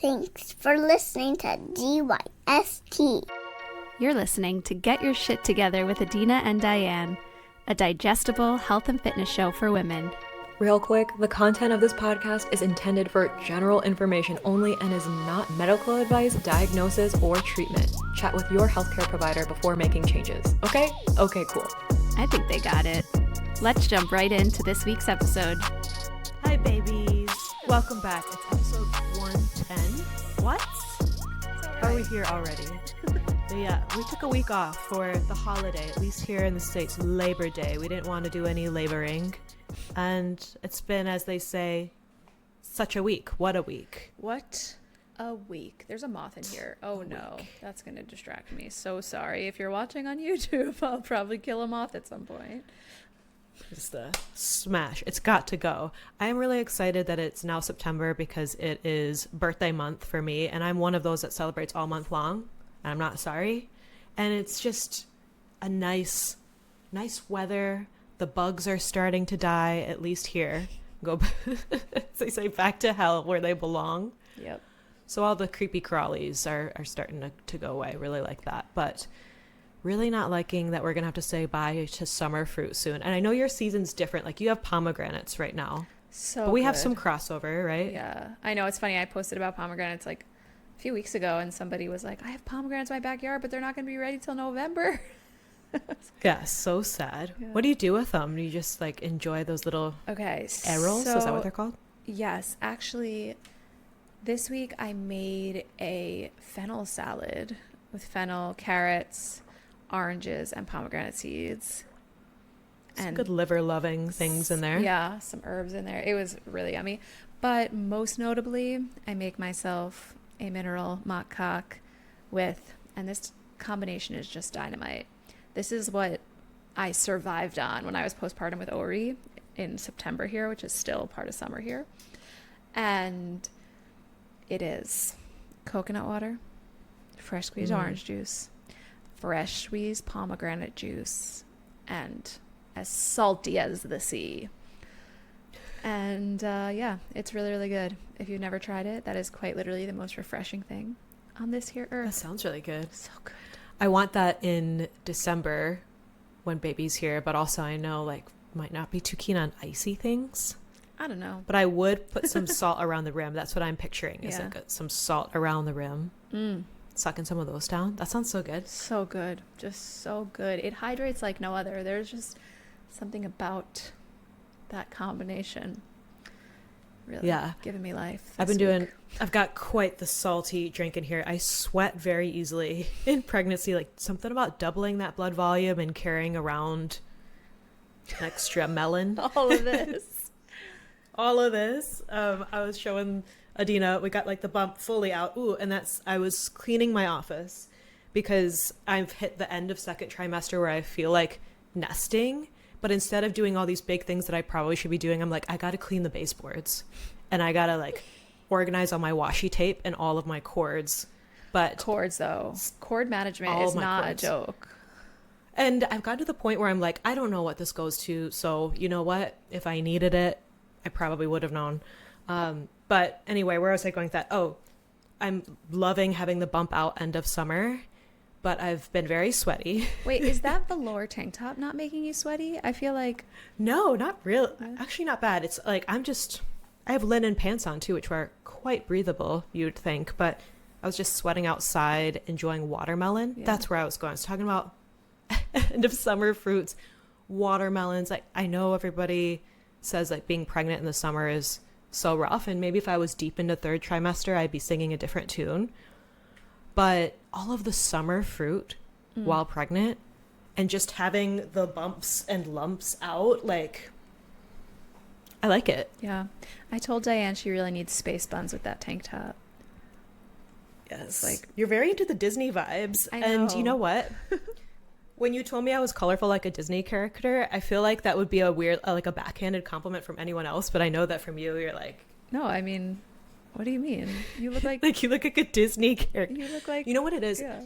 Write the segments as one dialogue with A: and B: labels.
A: Thanks for listening to GYST.
B: You're listening to Get Your Shit Together with Adina and Diane, a digestible health and fitness show for women.
C: Real quick, the content of this podcast is intended for general information only and is not medical advice, diagnosis, or treatment. Chat with your healthcare provider before making changes. Okay? Okay, cool.
B: I think they got it. Let's jump right into this week's episode.
D: Hi, babies. Welcome back. It's episode 110. What? Are we here already? But yeah, we took a week off for the holiday, at least here in the States, Labor Day. We didn't want to do any laboring. And it's been, as they say, such a week. What a week.
E: What a week. There's a moth in here. Oh no, that's going to distract me. So sorry. If you're watching on YouTube, I'll probably kill a moth at some point.
D: Just a smash. It's got to go. I am really excited that it's now September because it is birthday month for me. And I'm one of those that celebrates all month long. And I'm not sorry. And it's just a nice weather. The bugs are starting to die, at least here. Go, as they say, back to hell where they belong.
E: Yep.
D: So all the creepy crawlies are starting to go away. Really like that. But really not liking that we're going to have to say bye to summer fruit soon. And I know your season's different. Like you have pomegranates right now.
E: So
D: but we
E: good.
D: have some crossover, right?
E: Yeah. I know. It's funny. I posted about pomegranates like a few weeks ago and somebody was like, I have pomegranates in my backyard, but they're not going to be ready till November.
D: Yeah, so sad. Yeah. What do you do with them? Do you just like enjoy those little arrows?
E: So,
D: is that what they're called?
E: Yes. Actually, this week I made a fennel salad with fennel, carrots, oranges, and pomegranate seeds.
D: Some good liver loving things in there.
E: Yeah, some herbs in there. It was really yummy. But most notably, I make myself a mineral mock cock with, and this combination is just dynamite. This is what I survived on when I was postpartum with Ori in September here, which is still part of summer here. And it is coconut water, fresh squeezed orange juice, fresh squeezed pomegranate juice, and as salty as the sea. And yeah, it's really, really good. If you've never tried it, that is quite literally the most refreshing thing on this here earth.
D: That sounds really good.
E: So good.
D: I want that in December when baby's here, but also I know like might not be too keen on icy things.
E: I don't know.
D: But I would put some salt around the rim. That's what I'm picturing is like some salt around the rim. Sucking some of those down. That sounds so good.
E: So good. Just so good. It hydrates like no other. There's just something about that combination. Really giving me life. I've got quite the salty drink in here. I sweat very easily in pregnancy, like something about doubling that blood volume and carrying around an extra melon. All of this.
D: I was showing Adina, we got like the bump fully out. Ooh, and I was cleaning my office because I've hit the end of second trimester where I feel like nesting. But instead of doing all these big things that I probably should be doing, I'm like, I got to clean the baseboards and I got to like organize all my washi tape and all of my cords. But
E: cords though, cord management is not a joke.
D: And I've got to the point where I'm like, I don't know what this goes to. So you know what? If I needed it, I probably would have known. But anyway, where was I going with that? Oh, I'm loving having the bump out end of summer. But I've been very sweaty.
E: Wait, is that velour tank top not making you sweaty? I feel like...
D: No, not really. Actually, not bad. It's like I have linen pants on too, which are quite breathable, you'd think. But I was just sweating outside, enjoying watermelon. Yeah. That's where I was going. I was talking about end of summer fruits, watermelons. Like I know everybody says like being pregnant in the summer is so rough. And maybe if I was deep into third trimester, I'd be singing a different tune. But all of the summer fruit while pregnant and just having the bumps and lumps out, like, I like it.
E: Yeah. I told Diane she really needs space buns with that tank top.
D: Yes. Like, you're very into the Disney vibes.
E: I know.
D: And you know what? When you told me I was colorful like a Disney character, I feel like that would be a weird, like a backhanded compliment from anyone else. But I know that from you, you're like...
E: No, I mean... What do you mean? You look like...
D: like you look like a Disney character.
E: You look like...
D: You know what it is?
E: Yeah.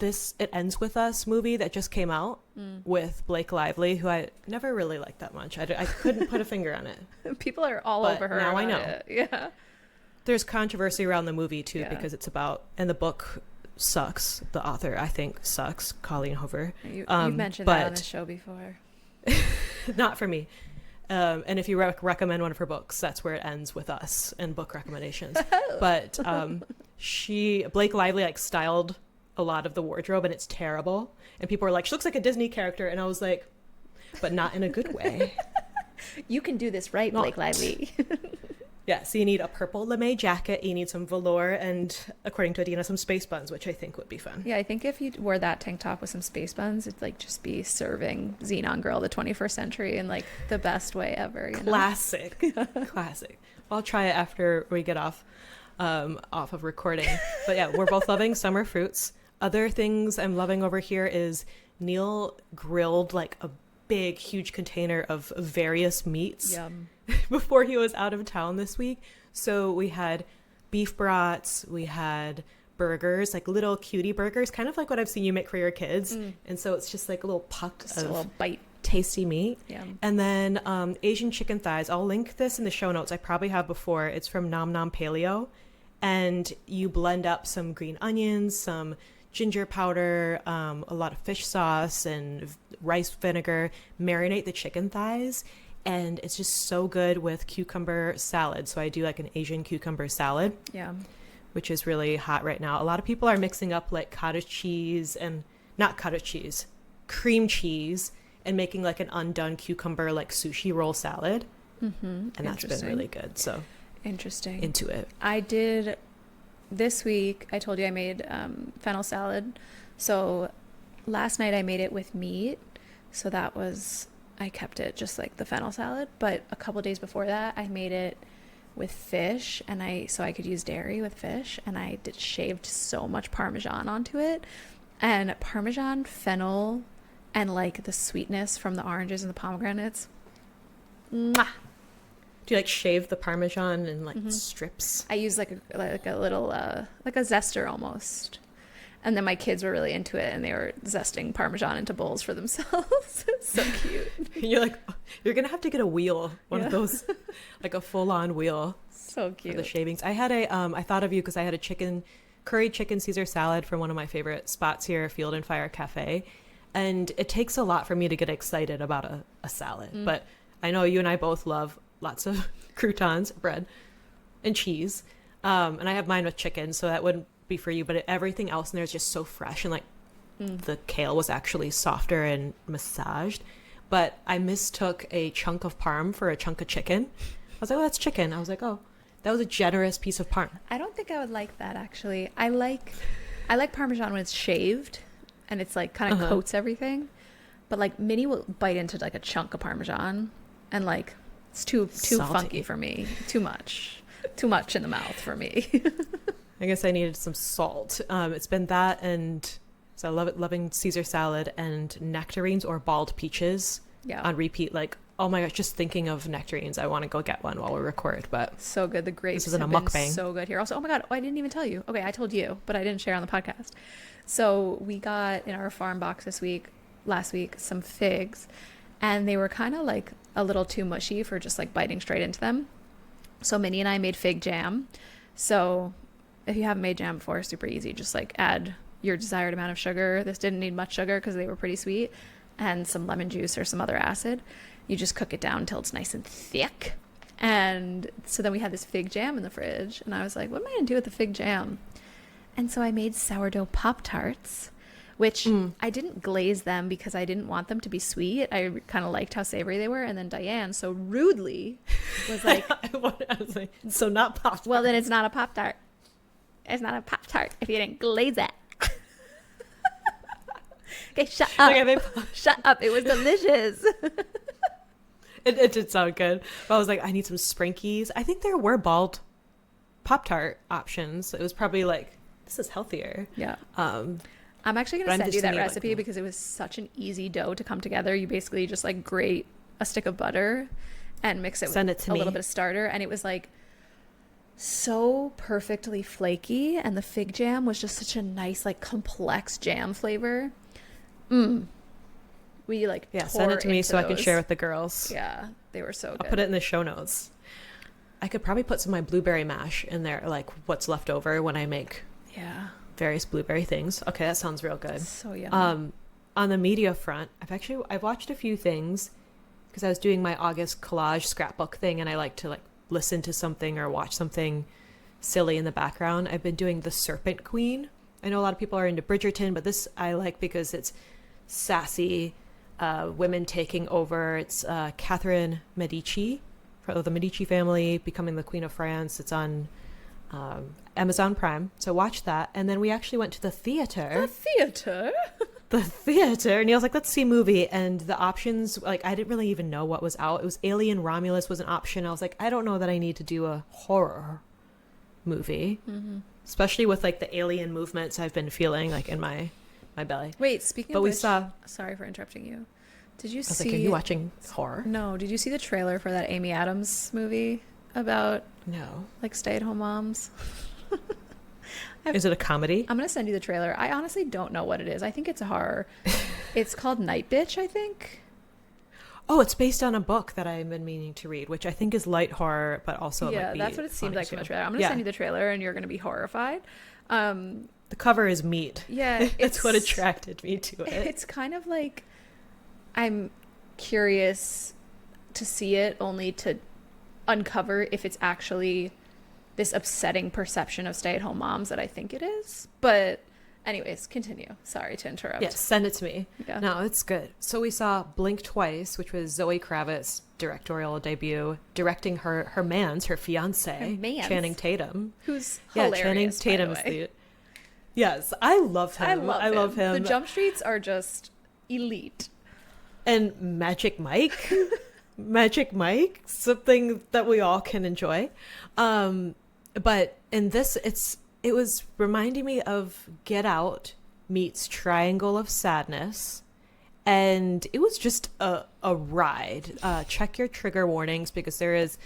D: It Ends With Us movie that just came out with Blake Lively, who I never really liked that much. I couldn't put a finger on it.
E: People are all over her.
D: Now I know.
E: It. Yeah.
D: There's controversy around the movie too,
E: Yeah.
D: because it's about, and the book sucks. The author, I think, sucks. Colleen Hoover.
E: You've mentioned that on the show before.
D: Not for me. And if you recommend one of her books, that's where it ends with us and book recommendations. But Blake Lively like styled a lot of the wardrobe, and it's terrible. And people are like, she looks like a Disney character, and I was like, but not in a good way.
E: You can do this right, Blake Lively.
D: Yeah, so you need a purple lame jacket, you need some velour, and according to Adina, some space buns, which I think would be fun.
E: Yeah, I think if you wore that tank top with some space buns, it'd like just be serving Xenon Girl the 21st century in like the best way ever. You know?
D: Classic. Classic. I'll try it after we get off of recording. But yeah, we're both loving summer fruits. Other things I'm loving over here is Neil grilled like a big, huge container of various meats.
E: Yum.
D: Before he was out of town this week. So we had beef brats, we had burgers, like little cutie burgers, kind of like what I've seen you make for your kids. And so it's just like a little puck
E: Just
D: of
E: a little bite.
D: tasty meat.
E: Yum.
D: And then Asian chicken thighs. I'll link this in the show notes. I probably have before. It's from Nom Nom Paleo. And you blend up some green onions, some ginger powder, a lot of fish sauce and rice vinegar, marinate the chicken thighs. And it's just so good with cucumber salad. So I do like an Asian cucumber salad,
E: Yeah.
D: which is really hot right now. A lot of people are mixing up like cottage cheese and not cottage cheese, cream cheese, and making like an undone cucumber like sushi roll salad. And that's been really good. So
E: Interesting.
D: into it.
E: I did this week. I told you I made fennel salad. So last night I made it with meat. So that was, I kept it just like the fennel salad. But a couple days before that, I made it with fish, and so I could use dairy with fish, and I shaved so much Parmesan onto it. And Parmesan, fennel, and like the sweetness from the oranges and the pomegranates. Mwah!
D: Do you like shave the Parmesan in like strips?
E: I use like a little like a zester almost. And then my kids were really into it, and they were zesting Parmesan into bowls for themselves. It's so cute.
D: You're like, you're gonna have to get a wheel, one of those, like a full-on wheel
E: So
D: for
E: cute.
D: the shavings. I had I thought of you because I had a curry chicken Caesar salad from one of my favorite spots here, Field and Fire Cafe, and it takes a lot for me to get excited about a salad. But I know you and I both love lots of croutons, bread, and cheese, and I have mine with chicken, so that wouldn't be for you, but everything else in there is just so fresh, and like the kale was actually softer and massaged. But I mistook a chunk of parm for a chunk of chicken. I was like, oh, that's chicken. I was like, oh, that was a generous piece of parm.
E: I don't think I would like that, actually. I like Parmesan when it's shaved and it's like kind of coats everything. But like Minnie will bite into like a chunk of Parmesan, and like it's too
D: Salty.
E: funky for me. Too much in the mouth for me.
D: I guess I needed some salt. It's been that, and so I loving Caesar salad and nectarines or bald peaches on repeat. Like, oh my gosh, just thinking of nectarines, I want to go get one while we record. But
E: So good. The grapes
D: This isn't
E: have
D: a
E: been
D: mukbang.
E: so good here. Also, oh my God, I didn't even tell you. Okay, I told you, but I didn't share on the podcast. So we got in our farm box last week, some figs, and they were kind of like a little too mushy for just like biting straight into them. So Minnie and I made fig jam. So if you haven't made jam before, super easy. Just like add your desired amount of sugar. This didn't need much sugar because they were pretty sweet, and some lemon juice or some other acid. You just cook it down until it's nice and thick. And so then we had this fig jam in the fridge, and I was like, what am I going to do with the fig jam? And so I made sourdough Pop-Tarts, which I didn't glaze them because I didn't want them to be sweet. I kind of liked how savory they were. And then Diane so rudely was like,
D: I was like, so not pop.
E: well, then it's not a Pop-Tart. It's not a Pop-Tart if you didn't glaze it. Okay, shut up.
D: Okay,
E: Shut up. It was delicious.
D: it did sound good. But I was like, I need some Sprinkies. I think there were bald Pop-Tart options. It was probably like, this is healthier.
E: Yeah.
D: Um,
E: I'm actually going
D: But
E: to
D: I'm
E: send
D: just
E: you that
D: thinking, like,
E: recipe because it was such an easy dough to come together. You basically just like grate a stick of butter and mix it
D: Send
E: with
D: it to
E: a
D: me.
E: little bit of starter. And it was like so perfectly flaky. And the fig jam was just such a nice, like complex jam flavor. We like
D: yeah, send it
E: tore
D: to me
E: into
D: so I can
E: those.
D: share with the girls.
E: Yeah, they were so good.
D: I'll put it in the show notes. I could probably put some of my blueberry mash in there, like what's left over when I make
E: Yeah.
D: various blueberry things. Okay, that sounds real good.
E: So yummy.
D: On the media front, I've watched a few things because I was doing my August collage scrapbook thing, and I like to like listen to something or watch something silly in the background. I've been doing The Serpent Queen. I know a lot of people are into Bridgerton, but this I like because it's sassy, women taking over. It's Catherine Medici, of the Medici family, becoming the Queen of France. It's on Amazon Prime, so watch that. And then we actually went to the theater. The theater. Neil's like, let's see a movie. And the options, like, I didn't really even know what was out. It was Alien Romulus was an option. I was like, I don't know that I need to do a horror movie, especially with like the alien movements I've been feeling like in my belly.
E: Wait, speaking
D: But
E: of
D: we
E: which,
D: saw.
E: sorry for interrupting you. Did you
D: I was
E: see?
D: like, are you watching horror?
E: No. Did you see the trailer for that Amy Adams movie about
D: No.
E: like stay-at-home moms?
D: Is it a comedy?
E: I'm gonna send you the trailer. I honestly don't know what it is. I think it's a horror. It's called Night Bitch, I think.
D: Oh, it's based on a book that I've been meaning to read, which I think is light horror, but also
E: Yeah,
D: might be
E: that's what it seemed
D: funny
E: like from the
D: too.
E: trailer. I'm gonna send you the trailer, and you're gonna be horrified.
D: The cover is meat.
E: Yeah,
D: That's what attracted me to it.
E: It's kind of like I'm curious to see it, only to uncover if it's actually this upsetting perception of stay-at-home moms that I think it is. But anyways, continue. Sorry to interrupt.
D: Yes, send it to me.
E: Yeah.
D: No, it's good. So we saw Blink Twice, which was Zoe Kravitz's directorial debut, directing her fiance, Channing Tatum.
E: Who's
D: Yeah,
E: hilarious,
D: Channing
E: by the
D: Tatum is
E: way.
D: the. Yes, I love him. I love him.
E: The jump streets are just elite.
D: And Magic Mike. Magic Mike, something that we all can enjoy. But in this, it was reminding me of Get Out meets Triangle of Sadness. And it was just a ride. Check your trigger warnings because there is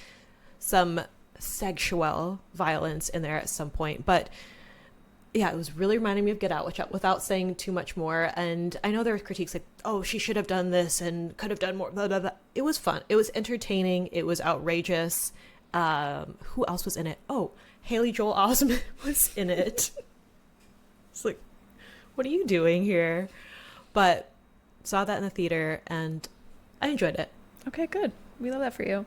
D: some sexual violence in there at some point. But yeah, it was really reminding me of Get Out, which without saying too much more. And I know there were critiques like, oh, she should have done this and could have done more, blah, blah, blah. It was fun. It was entertaining. It was outrageous. Who else was in it? Oh, Haley Joel Osment was in it. It's like, what are you doing here? But saw that in the theater and I enjoyed it.
E: Okay, good. We love that for you.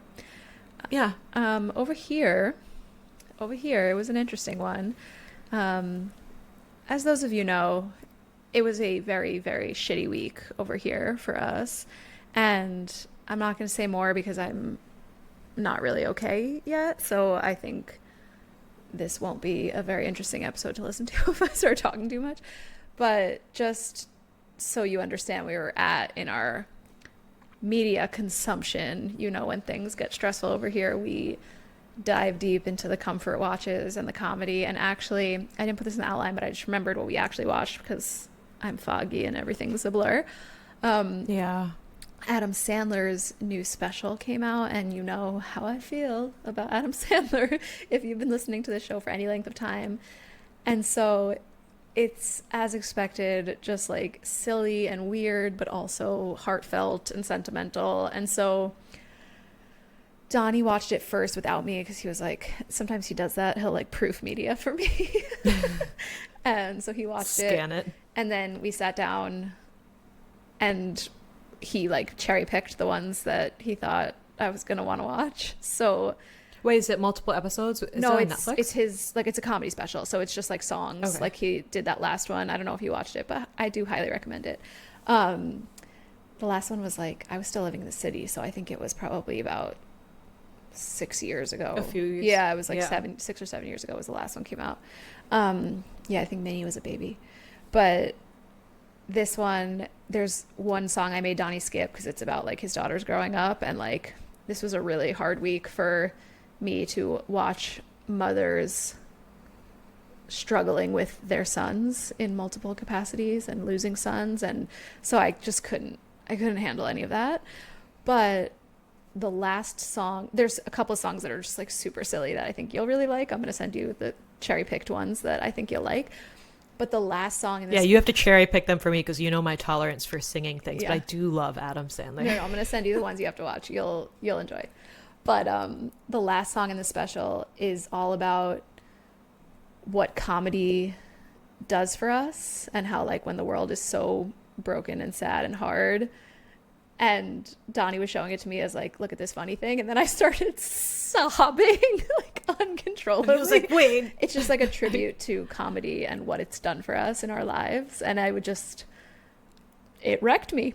D: Yeah.
E: Over here, it was an interesting one. As those of you know, it was a very, very shitty week over here for us. And I'm not going to say more because I'm not really okay yet. So I think this won't be a very interesting episode to listen to if I start talking too much. But just so you understand where we're at in our media consumption, you know, when things get stressful over here, we dive deep into the comfort watches and the comedy. And actually, I didn't put this in the outline, but I just remembered what we actually watched because I'm foggy and everything's a blur.
D: Yeah.
E: Adam Sandler's new special came out, and you know how I feel about Adam Sandler if you've been listening to the show for any length of time. And so it's, as expected, just like silly and weird, but also heartfelt and sentimental. And so Donnie watched it first without me because he was like, sometimes he does that. He'll like proof media for me. And so he watched
D: Scan it.
E: and then we sat down and he like cherry picked the ones that he thought I was going to want to watch. So
D: Wait, is it multiple episodes? Is
E: no,
D: it on
E: it's
D: Netflix?
E: it's his, like, it's a comedy special, so it's just like songs.
D: Okay.
E: Like he did that last one. I don't know if you watched it, but I do highly recommend it. The last one was like, I was still living in the city, so I think it was probably about 6 years ago.
D: A few years.
E: Yeah, it was like
D: Yeah.
E: 6 or 7 years ago was the last one came out. Yeah, I think Minnie was a baby. But this one, there's one song I made Donnie skip because it's about like his daughters growing up, and like this was a really hard week for me to watch mothers struggling with their sons in multiple capacities and losing sons, and so I couldn't handle any of that. But the last song, there's a couple of songs that are just like super silly that I think you'll really like. I'm going to send you the cherry picked ones that I think you'll like. But the last song in this,
D: Yeah, you have to cherry pick them for me because you know my tolerance for singing things.
E: Yeah.
D: But I do love Adam Sandler.
E: No, I'm going to send you the ones you have to watch. You'll enjoy. But the last song in the special is all about what comedy does for us and how, like, when the world is so broken and sad and hard. And Donnie was showing it to me as, like, look at this funny thing. And then I started sobbing, like, uncontrollably.
D: I was like, wait.
E: It's just like a tribute to comedy and what it's done for us in our lives. And I would just, it wrecked me.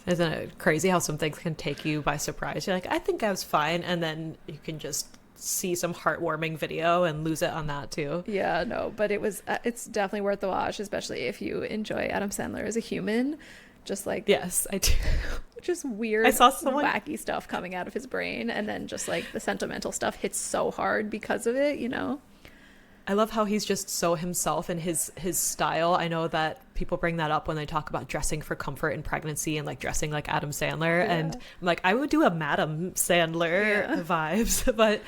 D: Isn't it crazy how some things can take you by surprise? You're like, I think I was fine. And then you can just see some heartwarming video and lose it on that too.
E: Yeah, no, but it's definitely worth the watch, especially if you enjoy Adam Sandler as a human. Just like,
D: yes, I do.
E: Just weird,
D: I saw someone
E: wacky stuff coming out of his brain. And then just like the sentimental stuff hits so hard because of it, you know?
D: I love how he's just so himself and his style. I know that people bring that up when they talk about dressing for comfort in pregnancy and like dressing like Adam Sandler.
E: Yeah.
D: And I'm like, I would do a Madam Sandler vibes. But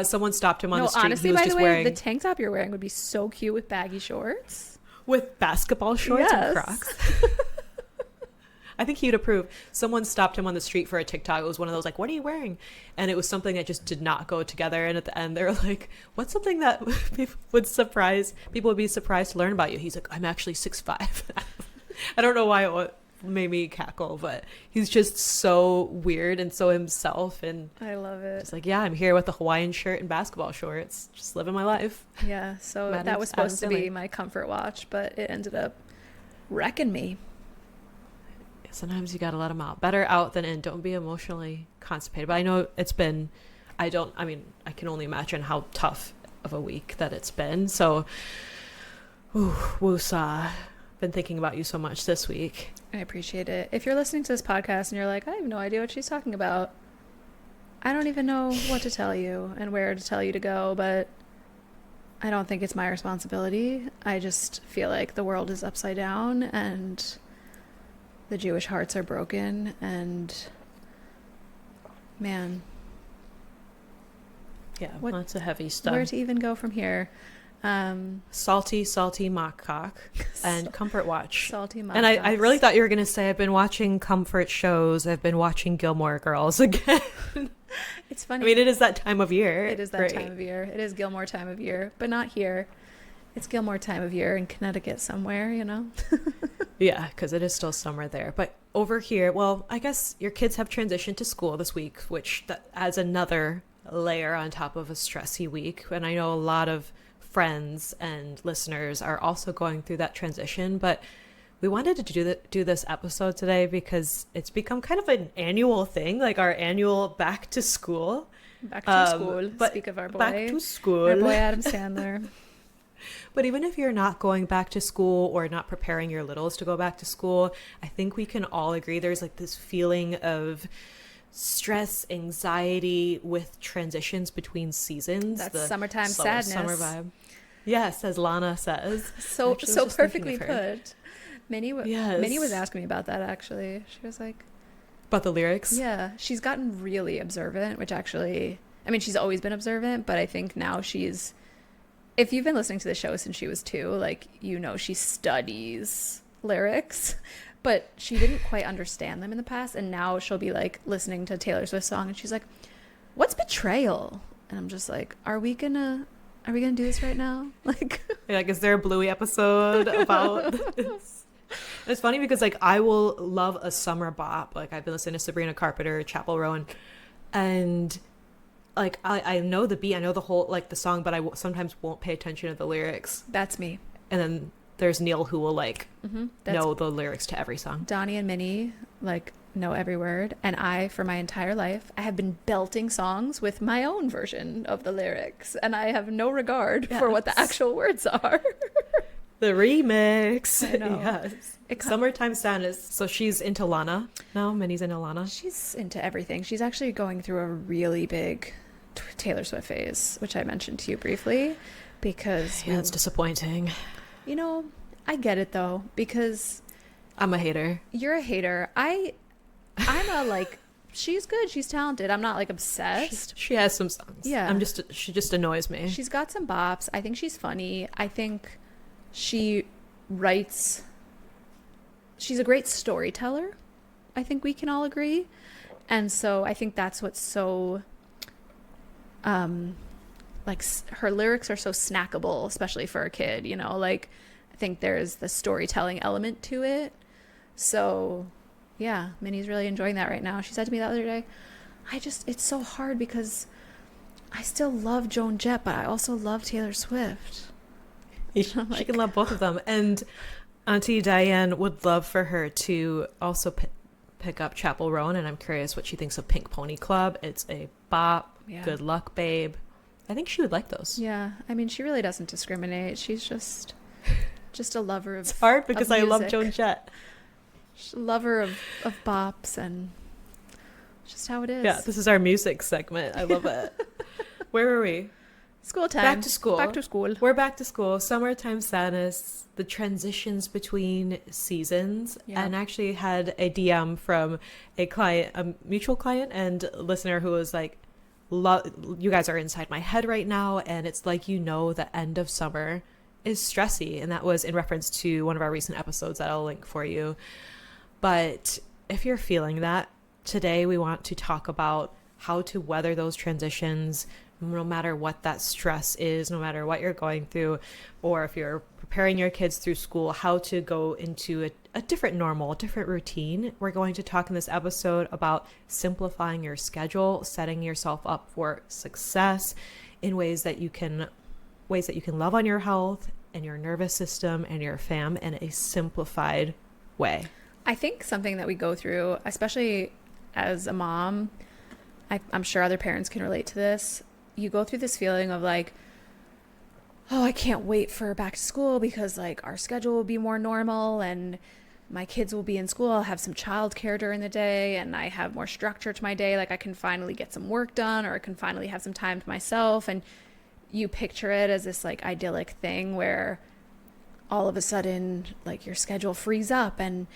D: someone stopped him on the street.
E: Honestly,
D: he was
E: by
D: just
E: the way,
D: wearing
E: the tank top you're wearing would be so cute with baggy shorts.
D: with basketball shorts and
E: Yes.
D: Crocs. I think he'd approve. Someone stopped him on the street for a TikTok. It was one of those like, what are you wearing? And it was something that just did not go together. And at the end, they were like, what's something that people would be surprised to learn about you? He's like, I'm actually 6'5". I don't know why it made me cackle, but he's just so weird and so himself. And
E: I love it.
D: it's like, yeah, I'm here with a Hawaiian shirt and basketball shorts, just living my life.
E: Yeah, so
D: Madam-
E: that was supposed to
D: Adam
E: be
D: Sandler.
E: my comfort watch, but it ended up wrecking me.
D: Sometimes you gotta let them out. Better out than in. Don't be emotionally constipated. But I know it's been, I can only imagine how tough of a week that it's been. So, woosah. Been thinking about you so much this week.
E: I appreciate it. If you're listening to this podcast and you're like, I have no idea what she's talking about, I don't even know what to tell you and where to tell you to go, but I don't think it's my responsibility. I just feel like the world is upside down and the Jewish hearts are broken, and man,
D: Yeah,
E: What-
D: lots of heavy stuff.
E: where to even go from here?
D: Salty mock cock and comfort watch.
E: Salty
D: And I really thought you were going to say, I've been watching comfort shows. I've been watching Gilmore Girls again.
E: It's funny.
D: I mean, it is that time of year.
E: It is that time of year. It is Gilmore time of year, but not here. It's Gilmore time of year in Connecticut somewhere, you know?
D: Yeah, because it is still summer there. But over here, well, I guess your kids have transitioned to school this week, which that adds another layer on top of a stressy week. And I know a lot of friends and listeners are also going through that transition. But we wanted to do this episode today because it's become kind of an annual thing, like our annual back to school.
E: Back to school.
D: But
E: Speak of our boy.
D: Back to school.
E: Our boy Adam Sandler.
D: But even if you're not going back to school or not preparing your littles to go back to school, I think we can all agree there's like this feeling of stress, anxiety with transitions between seasons.
E: That's
D: the
E: summertime
D: slower
E: sadness.
D: Summer vibe. Yes, as Lana says.
E: So
D: Actually, I was
E: so
D: just thinking
E: perfectly
D: of her.
E: put. Minnie
D: Yes.
E: was asking me about that, actually. She was like,
D: About the lyrics?
E: yeah, she's gotten really observant, which actually, I mean, she's always been observant, but I think now she's, if you've been listening to the show since she was 2, like, you know, she studies lyrics, but she didn't quite understand them in the past. And now she'll be like listening to Taylor Swift's song and she's like, what's betrayal? And I'm just like, are we gonna do this right now? Like,
D: Like, is there a Bluey episode about this? It's funny because, like, I will love a summer bop. Like, I've been listening to Sabrina Carpenter, Chapel Roan, and, like, I know the beat, I know the whole, like, the song, but I sometimes won't pay attention to the lyrics.
E: that's me.
D: And then there's Neil who will, like,
E: That's
D: know the lyrics to every song.
E: Donnie and Minnie, like, know every word. And I, for my entire life, I have been belting songs with my own version of the lyrics. And I have no regard for what the
D: Yes.
E: actual words are.
D: The remix.
E: I know.
D: Yes.
E: It co-
D: Summertime Sadness. So she's into Lana now. Minnie's into Lana.
E: She's into everything. She's actually going through a really big Taylor Swift phase, which I mentioned to you briefly, because,
D: Yeah, it's disappointing.
E: you know, I get it, though, because
D: I'm a hater.
E: you're a hater. I'm a, like, she's good. She's talented. I'm not, like, obsessed.
D: She has some songs.
E: Yeah.
D: She just annoys me.
E: She's got some bops. I think she's funny. I think she writes. She's a great storyteller. I think we can all agree. And so I think that's what's so, like her lyrics are so snackable, especially for a kid, you know, like I think there's the storytelling element to it. So yeah, Minnie's really enjoying that right now. She said to me the other day, it's so hard because I still love Joan Jett, but I also love Taylor Swift.
D: She can love both of them. And Auntie Diane would love for her to also pick up Chapel Roan, and I'm curious what she thinks of Pink Pony Club. It's a bop.
E: Yeah.
D: Good luck, babe. I think she would like those.
E: Yeah, I mean, she really doesn't discriminate. She's just a lover of.
D: It's hard because I love Joan Jett.
E: She's a lover of bops, and just how it is.
D: Yeah, this is our music segment. I love it. Where are we?
E: School time.
D: Back to school.
E: Back to school.
D: We're back to school. Summertime sadness, the transitions between seasons.
E: Yeah.
D: And actually had a DM from a client, a mutual client and listener who was like, you guys are inside my head right now. And it's like, you know, the end of summer is stressy. And that was in reference to one of our recent episodes that I'll link for you. But if you're feeling that, today we want to talk about how to weather those transitions, no matter what that stress is, no matter what you're going through, or if you're preparing your kids through school, how to go into a different normal, a different routine. We're going to talk in this episode about simplifying your schedule, setting yourself up for success in ways that you can love on your health and your nervous system and your fam in a simplified way.
E: I think something that we go through, especially as a mom, I'm sure other parents can relate to this. You go through this feeling of like, oh, I can't wait for back to school because like our schedule will be more normal and my kids will be in school. I'll have some childcare during the day and I have more structure to my day. Like I can finally get some work done, or I can finally have some time to myself. And you picture it as this like idyllic thing where all of a sudden like your schedule frees up and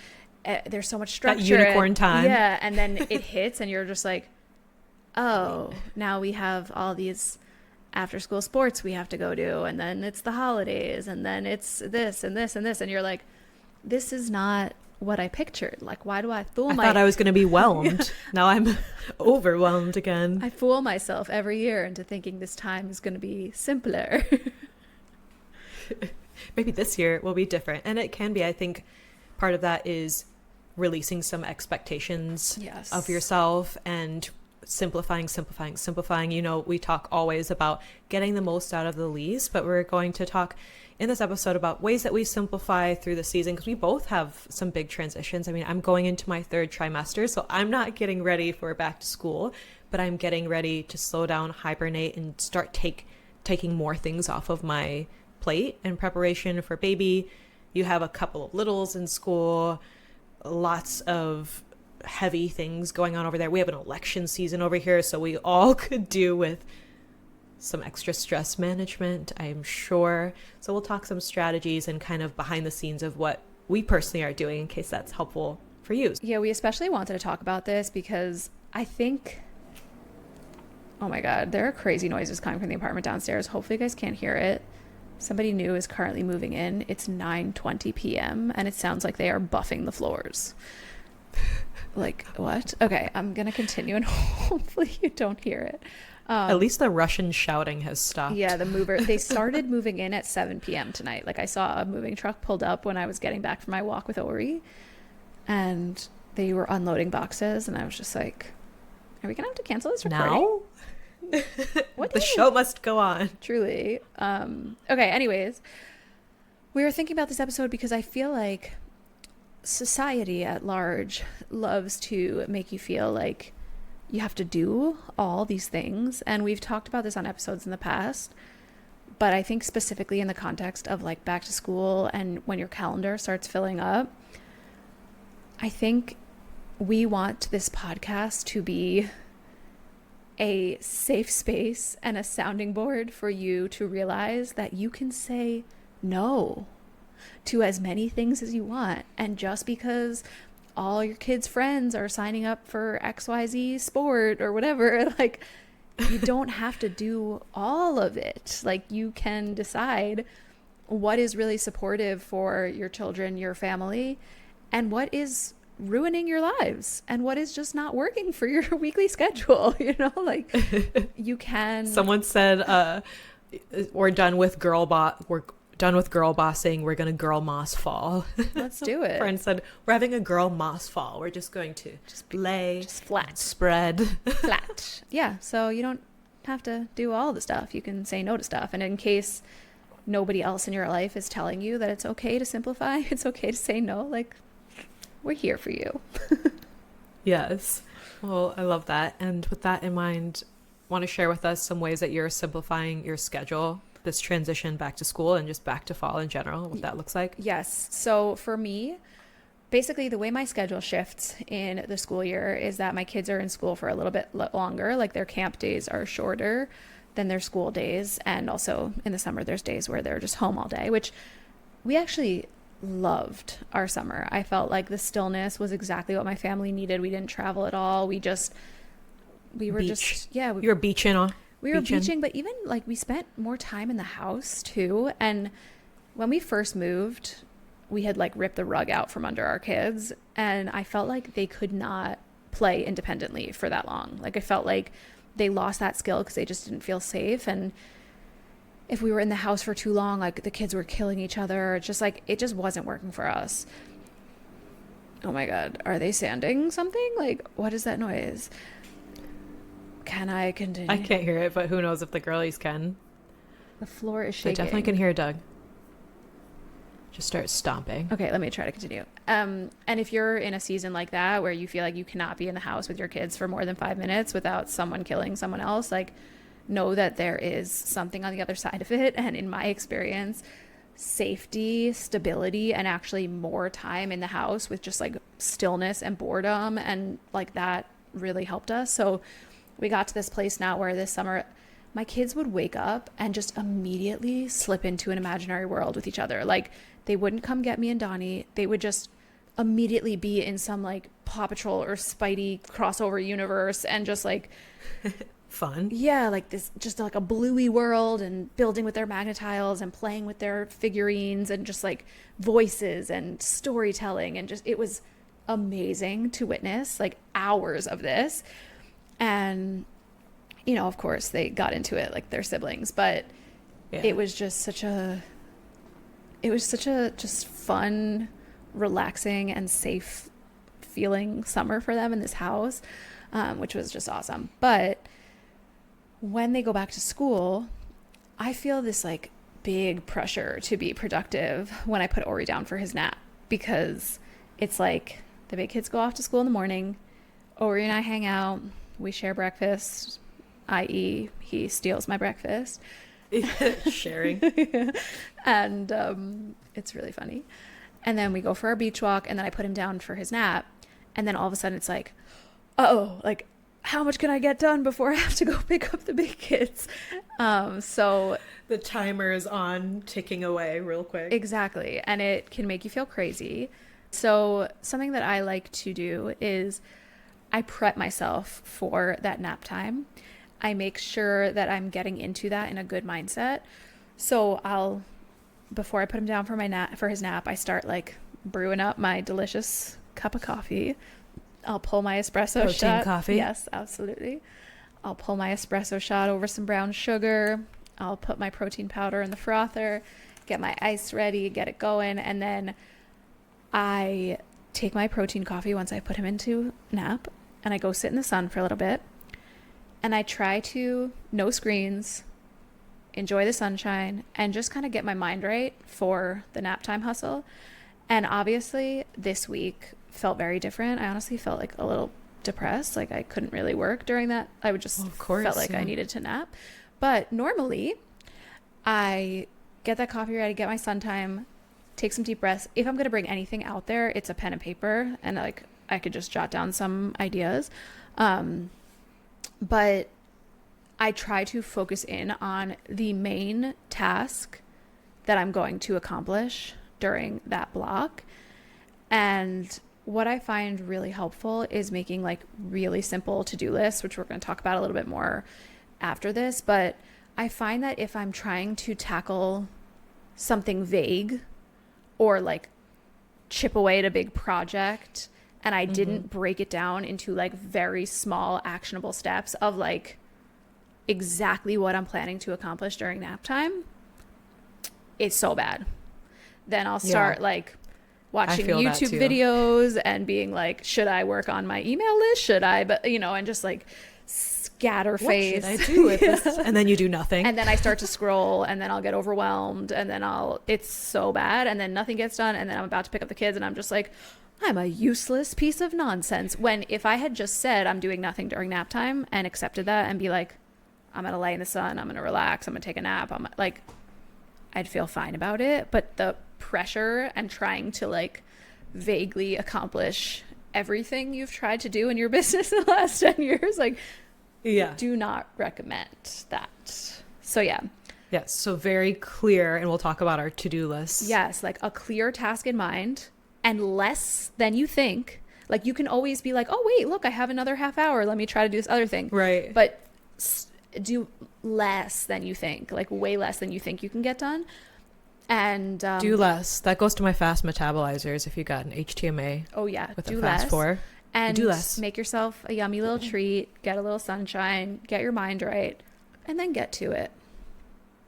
E: there's so much structure.
D: That unicorn time.
E: Yeah. And then it hits and you're just like, oh, now we have all these after school sports we have to go to, and then it's the holidays, and then it's this and this and this, and you're like, this is not what I pictured. Like, why do I fool
D: I thought I was going to be whelmed. Now I'm overwhelmed again.
E: I fool myself every year into thinking this time is going to be simpler.
D: Maybe this year will be different, and it can be. I think part of that is releasing some expectations of yourself and simplifying. You know, we talk always about getting the most out of the least, but we're going to talk in this episode about ways that we simplify through the season, because we both have some big transitions. I mean, I'm going into my 3rd trimester, so I'm not getting ready for back to school, but I'm getting ready to slow down, hibernate, and start taking more things off of my plate in preparation for baby. You have a couple of littles in school, lots of heavy things going on over there. We have an election season over here, so we all could do with some extra stress management, I'm sure. So we'll talk some strategies and kind of behind the scenes of what we personally are doing in case that's helpful for you.
E: Yeah, we especially wanted to talk about this because I think, oh my God, there are crazy noises coming from the apartment downstairs. Hopefully you guys can't hear it. Somebody new is currently moving in. It's 9:20 p.m. and it sounds like they are buffing the floors. Like, what? Okay, I'm going to continue and hopefully you don't hear it.
D: At least the Russian shouting has stopped.
E: Yeah, they started moving in at 7 p.m. tonight. Like I saw a moving truck pulled up when I was getting back from my walk with Ori, and they were unloading boxes, and I was just like, are we going to have to cancel this recording?
D: Now?
E: What
D: the show must go on.
E: Truly. Okay, anyways, we were thinking about this episode because I feel like society at large loves to make you feel like you have to do all these things, and we've talked about this on episodes in the past, but I think specifically in the context of like back to school and when your calendar starts filling up, I think we want this podcast to be a safe space and a sounding board for you to realize that you can say no to as many things as you want. And just because all your kids' friends are signing up for XYZ sport or whatever, like, you don't have to do all of it. Like, you can decide what is really supportive for your children, your family, and what is ruining your lives and what is just not working for your weekly schedule. You know, like you can.
D: Someone said, we're done with girl bossing. We're gonna girl moss fall.
E: Let's do it.
D: Friend said we're having a girl moss fall. We're just going to just lay,
E: just flat,
D: spread,
E: flat. Yeah. So you don't have to do all the stuff. You can say no to stuff. And in case nobody else in your life is telling you that it's okay to simplify, it's okay to say no. Like, we're here for you.
D: Yes. Well, I love that. And with that in mind, want to share with us some ways that you're simplifying your schedule, this transition back to school and just back to fall in general, what that looks like?
E: Yes. So for me, basically the way my schedule shifts in the school year is that my kids are in school for a little bit longer. Like their camp days are shorter than their school days. And also in the summer, there's days where they're just home all day, which we actually loved our summer. I felt like the stillness was exactly what my family needed. We didn't travel at all. We were
D: Beach.
E: just, yeah.
D: You were beaching on.
E: We were beaching, but even like we spent more time in the house too. And when we first moved, we had like ripped the rug out from under our kids. And I felt like they could not play independently for that long. Like I felt like they lost that skill because they just didn't feel safe. And if we were in the house for too long, like the kids were killing each other. It's just like, it just wasn't working for us. Oh my God. Are they sanding something? Like, what is that noise? Can I continue?
D: I can't hear it, but who knows if the girlies can.
E: The floor is
D: I
E: shaking.
D: definitely can hear Doug. Just start stomping.
E: Okay, let me try to continue. And if you're in a season like that where you feel like you cannot be in the house with your kids for more than 5 minutes without someone killing someone else, like know that there is something on the other side of it. And in my experience, safety, stability, and actually more time in the house with just like stillness and boredom and like that really helped us. So we got to this place now where this summer my kids would wake up and just immediately slip into an imaginary world with each other. Like they wouldn't come get me and Donnie. They would just immediately be in some like Paw Patrol or Spidey crossover universe and just like
D: fun.
E: Yeah, like this, just like a bluey world and building with their magnetiles and playing with their figurines and just like voices and storytelling. And just, it was amazing to witness like hours of this. And, you know, of course they got into it like their siblings, but it was just such a just fun, relaxing and safe feeling summer for them in this house, which was just awesome. But when they go back to school, I feel this like big pressure to be productive when I put Ori down for his nap, because it's like the big kids go off to school in the morning, Ori and I hang out, we share breakfast, i.e. he steals my breakfast.
D: Sharing.
E: And it's really funny. And then we go for our beach walk, and then I put him down for his nap, and then all of a sudden it's like, oh, like how much can I get done before I have to go pick up the big kids? So
D: the timer is on, ticking away real quick.
E: Exactly. And it can make you feel crazy. So something that I like to do is I prep myself for that nap time. I make sure that I'm getting into that in a good mindset. So before I put him down for his nap, I start like brewing up my delicious cup of coffee. I'll pull my espresso
D: Protein
E: shot.
D: coffee.
E: Yes, absolutely. I'll pull my espresso shot over some brown sugar. I'll put my protein powder in the frother, get my ice ready, get it going. And then I take my protein coffee once I put him into nap, and I go sit in the sun for a little bit. And I try to, no screens, enjoy the sunshine, and just kind of get my mind right for the nap time hustle. And obviously this week felt very different. I honestly felt like a little depressed. Like I couldn't really work during that. I would just felt like I needed to nap. But normally I get that coffee ready, get my sun time, take some deep breaths. If I'm going to bring anything out there, it's a pen and paper, and like I could just jot down some ideas. But I try to focus in on the main task that I'm going to accomplish during that block. And what I find really helpful is making like really simple to-do lists, which we're going to talk about a little bit more after this. But I find that if I'm trying to tackle something vague or like chip away at a big project and I didn't break it down into like very small actionable steps of like exactly what I'm planning to accomplish during nap time, it's so bad. Then I'll start like watching YouTube videos and being like, should I work on my email list? Should I? But you know, and just like scatter face.
D: What should I do with this? And then you do nothing.
E: And then I start to scroll, and then I'll get overwhelmed, and then it's so bad, and then nothing gets done, and then I'm about to pick up the kids, and I'm just like, I'm a useless piece of nonsense. When if I had just said I'm doing nothing during nap time and accepted that and be like, I'm gonna lay in the sun, I'm gonna relax, I'm gonna take a nap, I'm like, I'd feel fine about it. But the pressure and trying to like vaguely accomplish everything you've tried to do in your business in the last 10 years, like, do not recommend that. So yeah.
D: Yes, so very clear, and we'll talk about our to-do list.
E: Yes, like a clear task in mind and less than you think. Like you can always be like, oh wait, look, I have another half hour, let me try to do this other thing.
D: Right.
E: But do less than you think, like way less than you think you can get done. And
D: do less. That goes to my fast metabolizers if you got an HTMA.
E: Oh yeah,
D: with
E: do
D: a fast
E: less.
D: 4.
E: And
D: do less.
E: Make yourself a yummy little treat, get a little sunshine, get your mind right, and then get to it.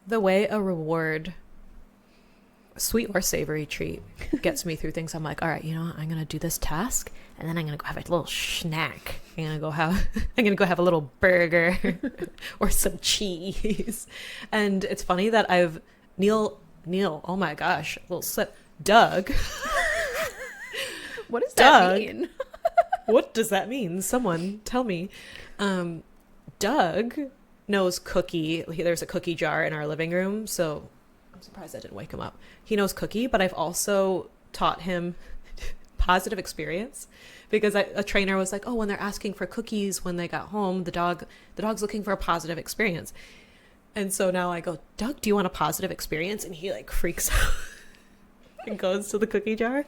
D: The way a reward, sweet or savory treat, gets me through things. I'm like, all right, you know what? I'm gonna do this task, and then I'm gonna go have a little snack. I'm gonna go have a little burger or some cheese. And it's funny that Neil, oh my gosh, a little slip. Doug.
E: What does that mean?
D: What does that mean? Someone tell me. Doug knows Cookie. There's a cookie jar in our living room, so I'm surprised I didn't wake him up. He knows Cookie, but I've also taught him positive experience, because a trainer was like, oh, when they're asking for cookies when they got home, the dog's looking for a positive experience. And so now I go, Doug, do you want a positive experience? And he like freaks out and goes to the cookie jar.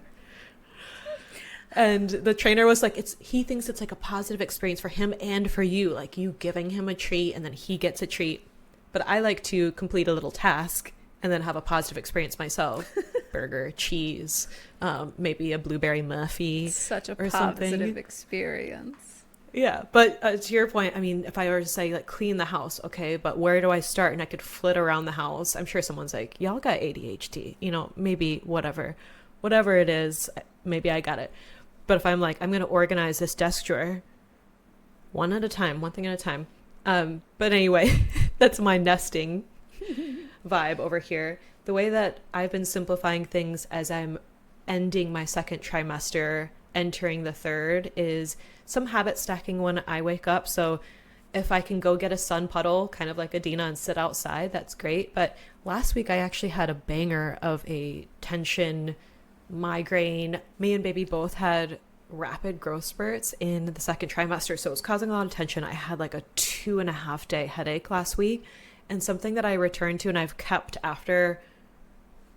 D: And the trainer was like, he thinks it's like a positive experience for him and for you, like you giving him a treat and then he gets a treat. But I like to complete a little task and then have a positive experience myself. Burger, cheese, maybe a blueberry muffy.
E: Such a
D: positive
E: experience.
D: Yeah, but to your point, I mean, if I were to say like clean the house, okay, but where do I start? And I could flit around the house. I'm sure someone's like, y'all got ADHD, you know, maybe whatever it is, maybe I got it. But if I'm like, I'm going to organize this desk drawer one thing at a time. But anyway, that's my nesting vibe over here. The way that I've been simplifying things as I'm ending my second trimester, entering the third, is some habit stacking when I wake up. So if I can go get a sun puddle, kind of like Adina, and sit outside, that's great. But last week I actually had a banger of a tension migraine. Me and baby both had rapid growth spurts in the second trimester, so it was causing a lot of tension. I had like a 2.5 day headache last week, and something that I returned to and I've kept after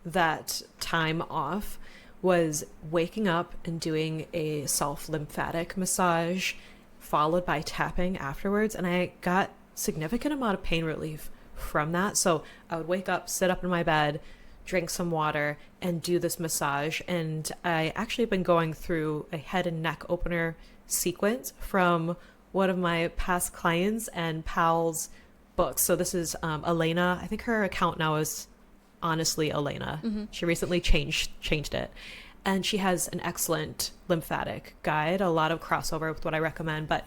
D: that time off was waking up and doing a self lymphatic massage followed by tapping afterwards, and I got significant amount of pain relief from that. So I would wake up, sit up in my bed, drink some water, and do this massage. And I actually have been going through a head and neck opener sequence from one of my past clients and pals' books. So this is Elena. I think her account now is Honestly Elena. Mm-hmm. She recently changed it. And she has an excellent lymphatic guide, a lot of crossover with what I recommend. But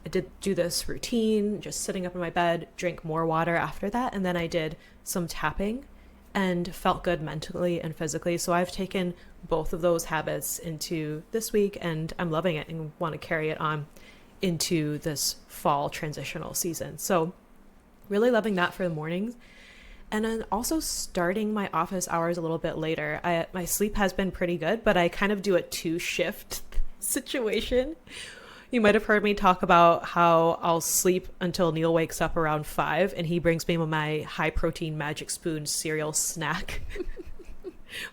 D: I did do this routine, just sitting up in my bed, drink more water after that. And then I did some tapping and felt good mentally and physically. So I've taken both of those habits into this week, and I'm loving it and want to carry it on into this fall transitional season. So really loving that for the mornings. And then also starting my office hours a little bit later. My sleep has been pretty good, but I kind of do a 2-shift situation. You might have heard me talk about how I'll sleep until Neil wakes up around 5 and he brings me my high protein Magic Spoon cereal snack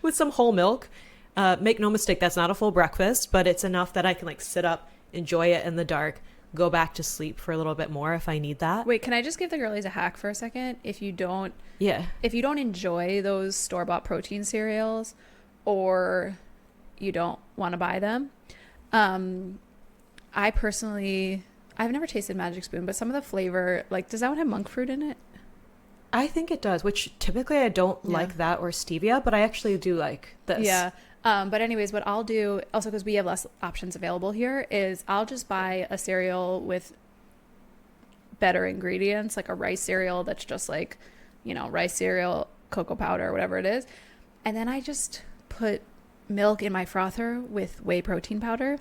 D: with some whole milk. Make no mistake, that's not a full breakfast, but it's enough that I can like sit up, enjoy it in the dark, go back to sleep for a little bit more if I need that.
E: Wait, can I just give the girlies a hack for a second? If you don't enjoy those store-bought protein cereals, or you don't want to buy them, I personally, I've never tasted Magic Spoon, but some of the flavor, like, does that one have monk fruit in it?
D: I think it does, which typically I don't like that or stevia, but I actually do like this.
E: Yeah. But anyways, what I'll do, also because we have less options available here, is I'll just buy a cereal with better ingredients, like a rice cereal that's just like, rice cereal, cocoa powder, whatever it is. And then I just put milk in my frother with whey protein powder.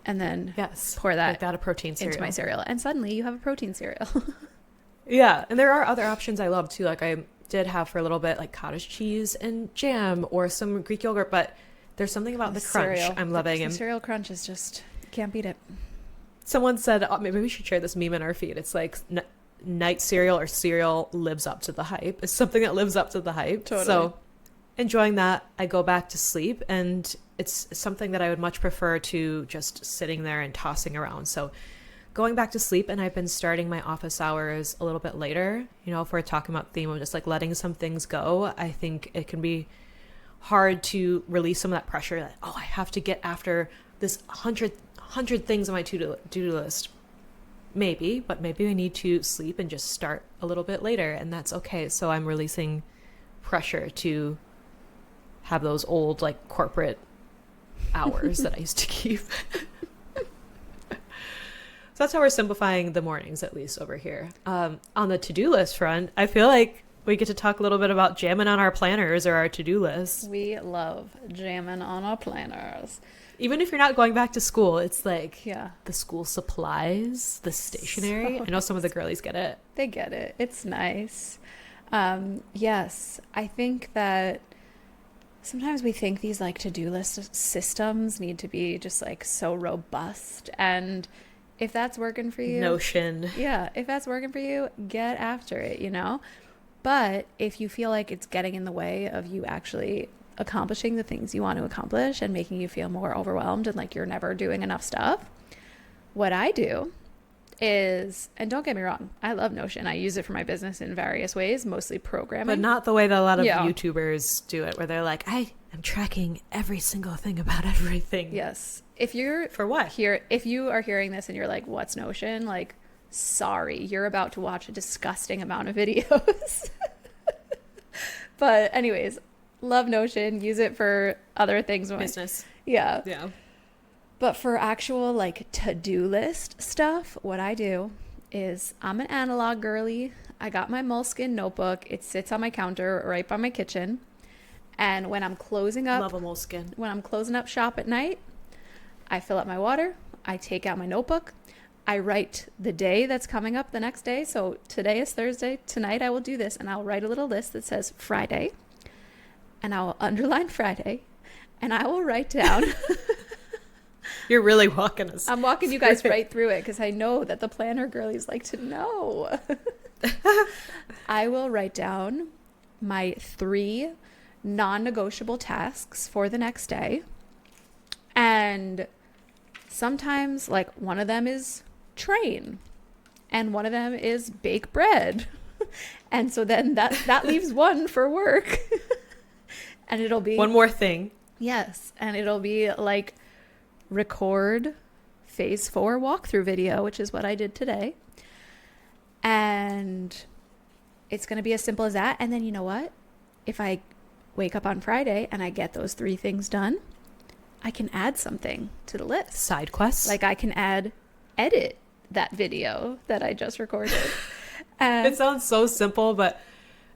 E: And then pour that,
D: like that a protein cereal
E: into my cereal. And suddenly you have a protein cereal.
D: Yeah. And there are other options I love too. Like I did have for a little bit like cottage cheese and jam or some Greek yogurt, but there's something about the crunch I'm loving.
E: The cereal crunch is just, can't beat it.
D: Someone said, maybe we should share this meme in our feed. It's like night cereal or cereal lives up to the hype. It's something that lives up to the hype.
E: Totally.
D: So enjoying that, I go back to sleep, and it's something that I would much prefer to just sitting there and tossing around. So going back to sleep, and I've been starting my office hours a little bit later. If we're talking about the theme of just like letting some things go, I think it can be hard to release some of that pressure. Like, oh, I have to get after this 100 things on my to-do list. Maybe, but maybe I need to sleep and just start a little bit later, and that's okay. So I'm releasing pressure to have those old like corporate hours that I used to keep. So that's how we're simplifying the mornings, at least over here. On the to-do list front, I feel like we get to talk a little bit about jamming on our planners or our to-do lists.
E: We love jamming on our planners.
D: Even if you're not going back to school, it's like
E: Yeah.
D: the school supplies, the stationery. I know some of the girlies get it.
E: They get it. It's nice. Yes, I think that sometimes we think these like to-do list systems need to be just like so robust, and if that's working for you,
D: Notion.
E: yeah, if that's working for you, get after it, But if you feel like it's getting in the way of you actually accomplishing the things you want to accomplish and making you feel more overwhelmed and like you're never doing enough stuff, what I do is, and don't get me wrong, I love Notion. I use it for my business in various ways, mostly programming.
D: But not the way that a lot of YouTubers do it, where they're like, I am tracking every single thing about everything.
E: Yes. If you're
D: For what?
E: if you are hearing this and you're like, what's Notion? Like, sorry, you're about to watch a disgusting amount of videos. But anyways, love Notion. Use it for other things.
D: Business.
E: Yeah.
D: Yeah.
E: But for actual like to-do list stuff, what I do is I'm an analog girly. I got my moleskin notebook. It sits on my counter right by my kitchen. And when I'm closing up,
D: Love a moleskin.
E: when I'm closing up shop at night, I fill up my water. I take out my notebook. I write the day that's coming up the next day. So today is Thursday. Tonight I will do this, and I'll write a little list that says Friday, and I will underline Friday, and I will write down.
D: You're really walking us.
E: I'm walking you guys right through it because I know that the planner girlies like to know. I will write down my 3 non-negotiable tasks for the next day. And sometimes like one of them is train and one of them is bake bread. And so then that leaves one for work. And it'll be
D: one more thing.
E: Yes. And it'll be like record phase 4 walkthrough video, which is what I did today. And it's going to be as simple as that. And then you know what? If I wake up on Friday and I get those 3 things done, I can add something to the list.
D: Side quests.
E: Like I can edit that video that I just recorded.
D: It sounds so simple, but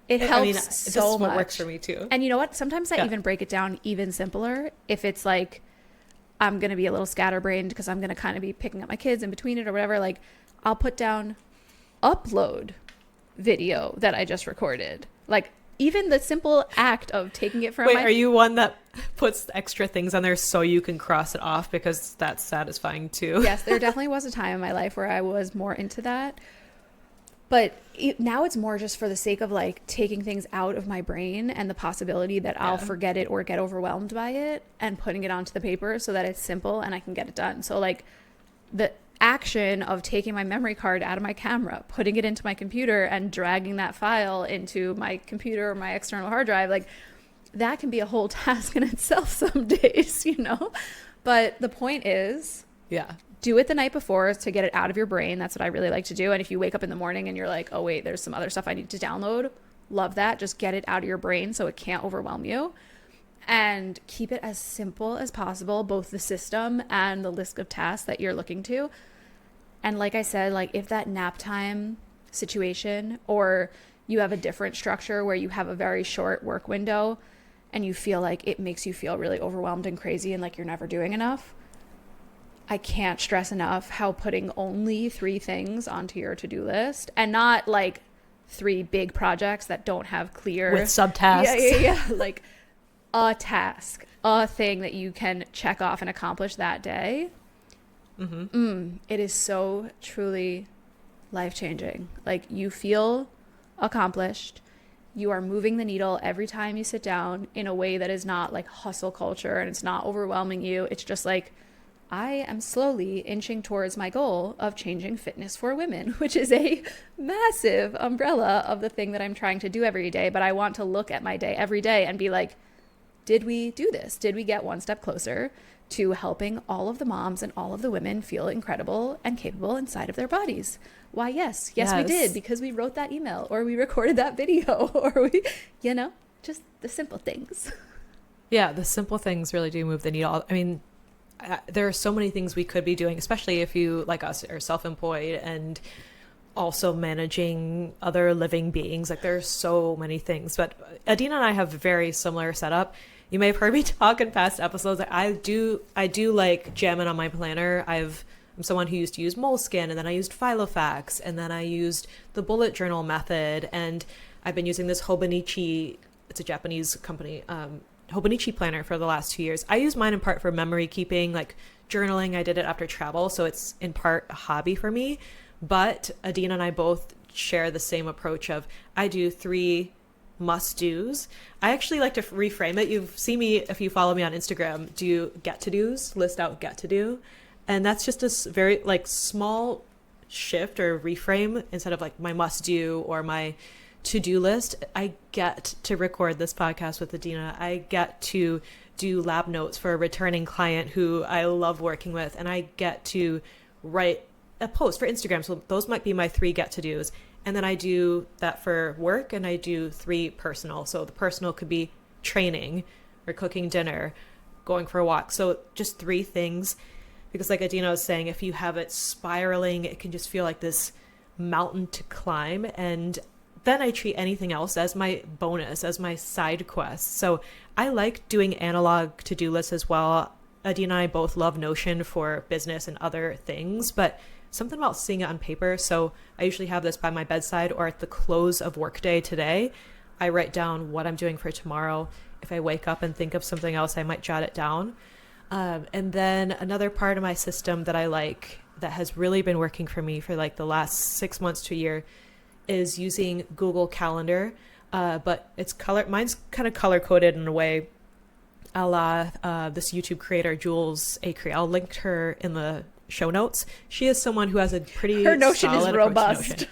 E: it helps
D: this
E: so
D: is
E: much.
D: what works for me too.
E: And you know what? Sometimes I even break it down even simpler. If it's like, I'm going to be a little scatterbrained because I'm going to kind of be picking up my kids in between it or whatever. Like I'll put down upload video that I just recorded. Like even the simple act of taking it from
D: Wait, are you one that puts extra things on there so you can cross it off because that's satisfying too?
E: Yes, there definitely was a time in my life where I was more into that. But now it's more just for the sake of like taking things out of my brain and the possibility that I'll forget it or get overwhelmed by it and putting it onto the paper so that it's simple and I can get it done. So like the action of taking my memory card out of my camera, putting it into my computer and dragging that file into my computer or my external hard drive, like that can be a whole task in itself some days, you know? But the point is,
D: Yeah.
E: do it the night before to get it out of your brain. That's what I really like to do. And if you wake up in the morning and you're like, oh wait, there's some other stuff I need to download, love that. Just get it out of your brain so it can't overwhelm you. And keep it as simple as possible, both the system and the list of tasks that you're looking to. And like I said, like if that nap time situation, or you have a different structure where you have a very short work window and you feel like it makes you feel really overwhelmed and crazy and like you're never doing enough, I can't stress enough how putting only 3 things onto your to-do list, and not like 3 big projects that don't have clear
D: with subtasks.
E: Yeah. Like a task, a thing that you can check off and accomplish that day. It is so truly life-changing. Like you feel accomplished. You are moving the needle every time you sit down in a way that is not like hustle culture, and it's not overwhelming you. It's just like, I am slowly inching towards my goal of changing fitness for women, which is a massive umbrella of the thing that I'm trying to do every day. But I want to look at my day every day and be like, did we do this? Did we get one step closer to helping all of the moms and all of the women feel incredible and capable inside of their bodies? Why, yes, we did, because we wrote that email, or we recorded that video, or we, just the simple things.
D: Yeah, the simple things really do move the needle. I mean, there are so many things we could be doing, especially if you, like us, are self-employed and also managing other living beings. Like there's so many things. But Adina and I have a very similar setup. You may have heard me talk in past episodes. I do like jamming on my planner. I'm someone who used to use Moleskine, and then I used Filofax, and then I used the bullet journal method, and I've been using this Hobonichi. It's a Japanese company. Hobonichi planner for the last 2 years. I use mine in part for memory keeping, like journaling. I did it after travel, so it's in part a hobby for me. But Adina and I both share the same approach of, I do 3 must-dos. I actually like to reframe it. You've seen me, if you follow me on Instagram, do get-to-dos, list out get-to-do. And that's just a very like small shift or reframe. Instead of like my must-do or my to-do list, I get to record this podcast with Adina. I get to do lab notes for a returning client who I love working with, and I get to write a post for Instagram. So those might be my 3 get-to-dos. And then I do that for work, and I do 3 personal. So the personal could be training or cooking dinner, going for a walk. So just 3 things, because like Adina was saying, if you have it spiraling, it can just feel like this mountain to climb. And then I treat anything else as my bonus, as my side quest. So I like doing analog to-do lists as well. Adina and I both love Notion for business and other things, but something about seeing it on paper. So I usually have this by my bedside, or at the close of Workday today, I write down what I'm doing for tomorrow. If I wake up and think of something else, I might jot it down. And then another part of my system that I like, that has really been working for me for like the last 6 months to a year, is using Google Calendar. But it's mine's kind of color coded in a way a la this YouTube creator, Jules Acree. I'll link her in the show notes. She is someone who has a pretty
E: Her Notion
D: solid
E: is robust.
D: Notion.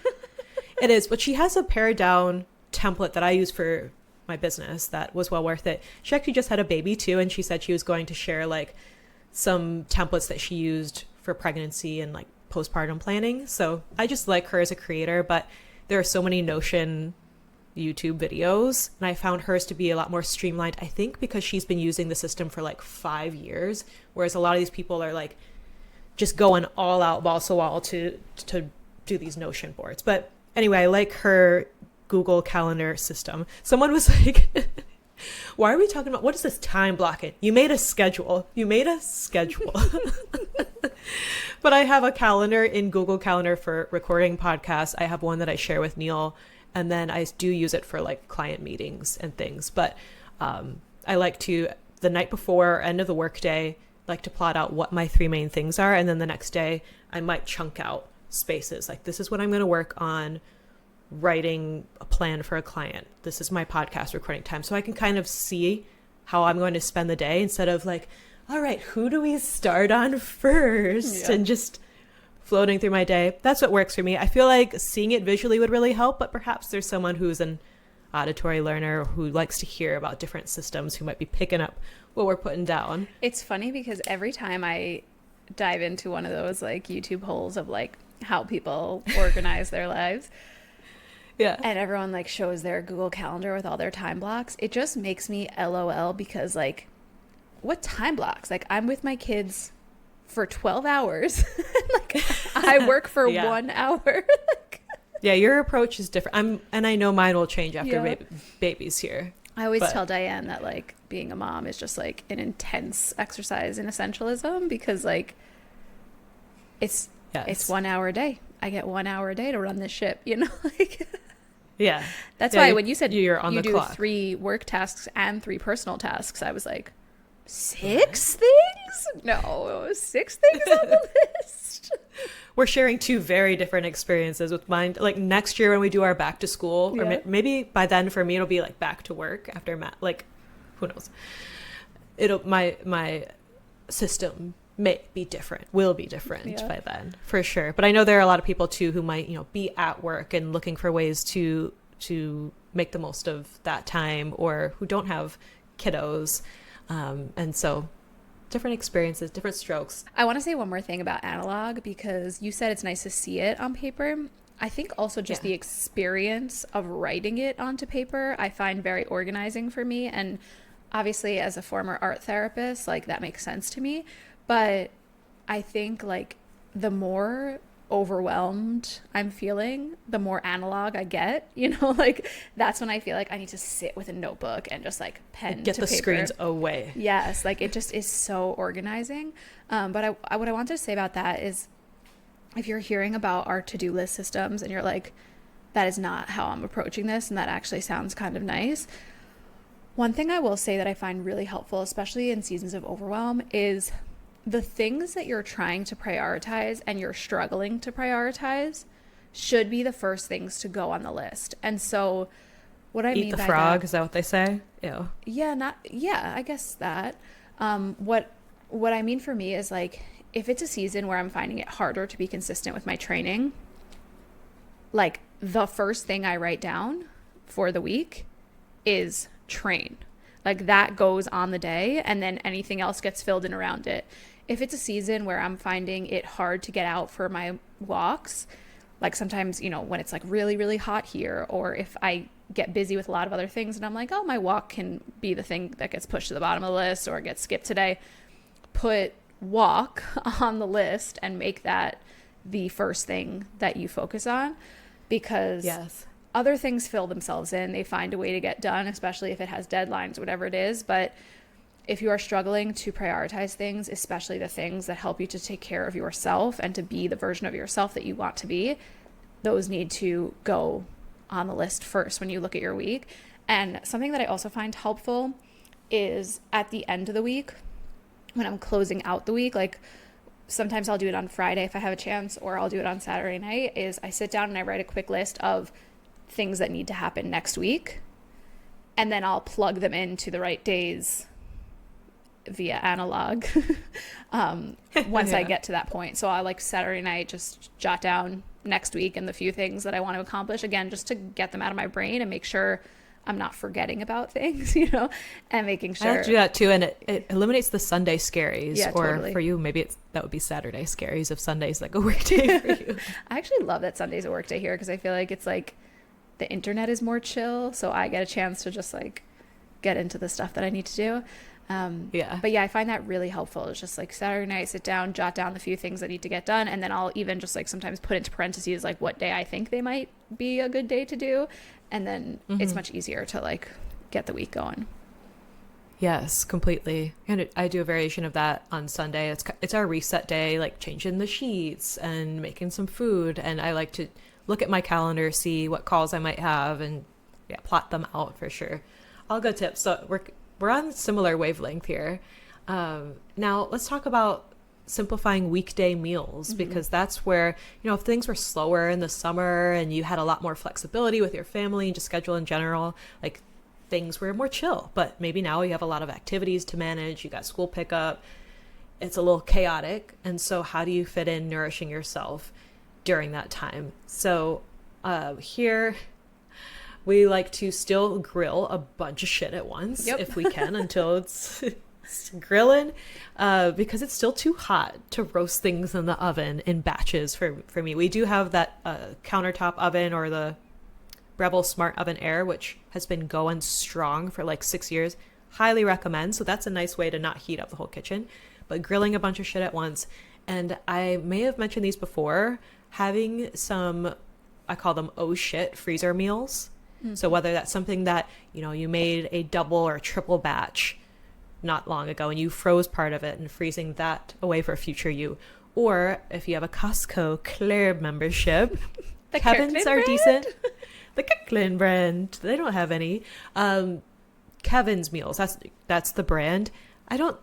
D: It is, but she has a pared down template that I use for my business that was well worth it. She actually just had a baby too, and she said she was going to share like some templates that she used for pregnancy and like postpartum planning. So I just like her as a creator, but there are so many Notion YouTube videos, and I found hers to be a lot more streamlined, I think because she's been using the system for like 5 years, whereas a lot of these people are like just going all out balls to wall to do these Notion boards. But anyway, I like her Google Calendar system. Someone was like, why are we talking about, what is this time blocking? You made a schedule. But I have a calendar in Google Calendar for recording podcasts. I have one that I share with Neil, and then I do use it for like client meetings and things. But I like to, the night before, end of the workday, like to plot out what my 3 main things are. And then the next day I might chunk out spaces. Like, this is what I'm going to work on writing a plan for a client. This is my podcast recording time. So I can kind of see how I'm going to spend the day, instead of like, all right, who do we start on first? And just floating through my day. That's what works for me. I feel like seeing it visually would really help, but perhaps there's someone who's an auditory learner who likes to hear about different systems, who might be picking up what we're putting down.
E: It's funny because every time I dive into one of those like YouTube holes of like how people organize their lives,
D: yeah,
E: and everyone like shows their Google Calendar with all their time blocks, it just makes me LOL because like, what time blocks? Like, I'm with my kids for 12 hours. Like, I work for 1 hour. Like,
D: yeah, your approach is different. And I know mine will change after baby's here.
E: I always tell Diane that like being a mom is just like an intense exercise in essentialism because like it's 1 hour a day. I get 1 hour a day to run this ship, you know? Like,
D: yeah.
E: That's why when you said
D: you're on
E: you
D: the
E: do
D: clock.
E: 3 work tasks and 3 personal tasks, I was like, 6 things? No, 6 things on the list.
D: We're sharing 2 very different experiences with mine. Like next year when we do our back to school, or maybe by then for me it'll be like back to work after like, who knows? My system may be different, will be different by then for sure. But I know there are a lot of people too who might, be at work and looking for ways to make the most of that time, or who don't have kiddos. And so different experiences, different strokes.
E: I want to say one more thing about analog, because you said it's nice to see it on paper. I think also just the experience of writing it onto paper, I find very organizing for me. And obviously as a former art therapist, like that makes sense to me. But I think like the more overwhelmed I'm feeling, the more analog I get, like that's when I feel like I need to sit with a notebook and just like pen
D: get
E: to
D: the
E: paper.
D: Screens away.
E: Yes, like it just is so organizing. But what I wanted to say about that is, if you're hearing about our to-do list systems and you're like, that is not how I'm approaching this, and that actually sounds kind of nice, one thing I will say that I find really helpful, especially in seasons of overwhelm, is the things that you're trying to prioritize and you're struggling to prioritize should be the first things to go on the list. And so what I mean by
D: frog,
E: that,
D: is that what they say? Ew.
E: I guess that. What I mean for me is like, if it's a season where I'm finding it harder to be consistent with my training, like the first thing I write down for the week is train. Like that goes on the day, and then anything else gets filled in around it. If it's a season where I'm finding it hard to get out for my walks, like sometimes, when it's like really, really hot here, or if I get busy with a lot of other things and I'm like, oh, my walk can be the thing that gets pushed to the bottom of the list or gets skipped today, put walk on the list and make that the first thing that you focus on, because other things fill themselves in. They find a way to get done, especially if it has deadlines, whatever it is. But if you are struggling to prioritize things, especially the things that help you to take care of yourself and to be the version of yourself that you want to be, those need to go on the list first when you look at your week. And something that I also find helpful is at the end of the week, when I'm closing out the week, like sometimes I'll do it on Friday if I have a chance, or I'll do it on Saturday night, is I sit down and I write a quick list of things that need to happen next week, and then I'll plug them into the right days via analog once I get to that point. So I'll like Saturday night just jot down next week and the few things that I want to accomplish, again just to get them out of my brain and make sure I'm not forgetting about things, and making sure. I like to do
D: that too, and it eliminates the Sunday scaries.
E: Yeah,
D: or
E: totally.
D: For you, maybe that would be Saturday scaries if Sunday's like a weekday for you.
E: I actually love that Sunday's a work day here, because I feel like it's like the internet is more chill, so I get a chance to just like get into the stuff that I need to do. But I find that really helpful. It's just like Saturday night, sit down, jot down the few things that need to get done, and then I'll even just like sometimes put into parentheses like what day I think they might be a good day to do, and then it's much easier to like get the week going.
D: Yes, completely. And I do a variation of that on Sunday. It's our reset day, like changing the sheets and making some food, and I like to look at my calendar, see what calls I might have, and plot them out for sure. All good tips. So we're on similar wavelength here. Now let's talk about simplifying weekday meals, because that's where, if things were slower in the summer and you had a lot more flexibility with your family and just schedule in general, like things were more chill. But maybe now you have a lot of activities to manage. You got school pickup. It's a little chaotic. And so how do you fit in nourishing yourself during that time? So here We like to still grill a bunch of shit at once
E: Yep.
D: if we can until it's grilling, because it's still too hot to roast things in the oven in batches for me. We do have that countertop oven, or the Rebel Smart Oven Air, which has been going strong for like 6 years. Highly recommend. So that's a nice way to not heat up the whole kitchen. But grilling a bunch of shit at once. And I may have mentioned these before, having some, I call them oh shit freezer meals. So whether that's something that, you know, you made a double or triple batch not long ago and you froze part of it and freezing that away for future you. Or if you have a Costco Claire membership,
E: The
D: Kevin's
E: Kirkland
D: are
E: brand?
D: decent. The Kirkland brand. They don't have any. Kevin's meals. That's the brand.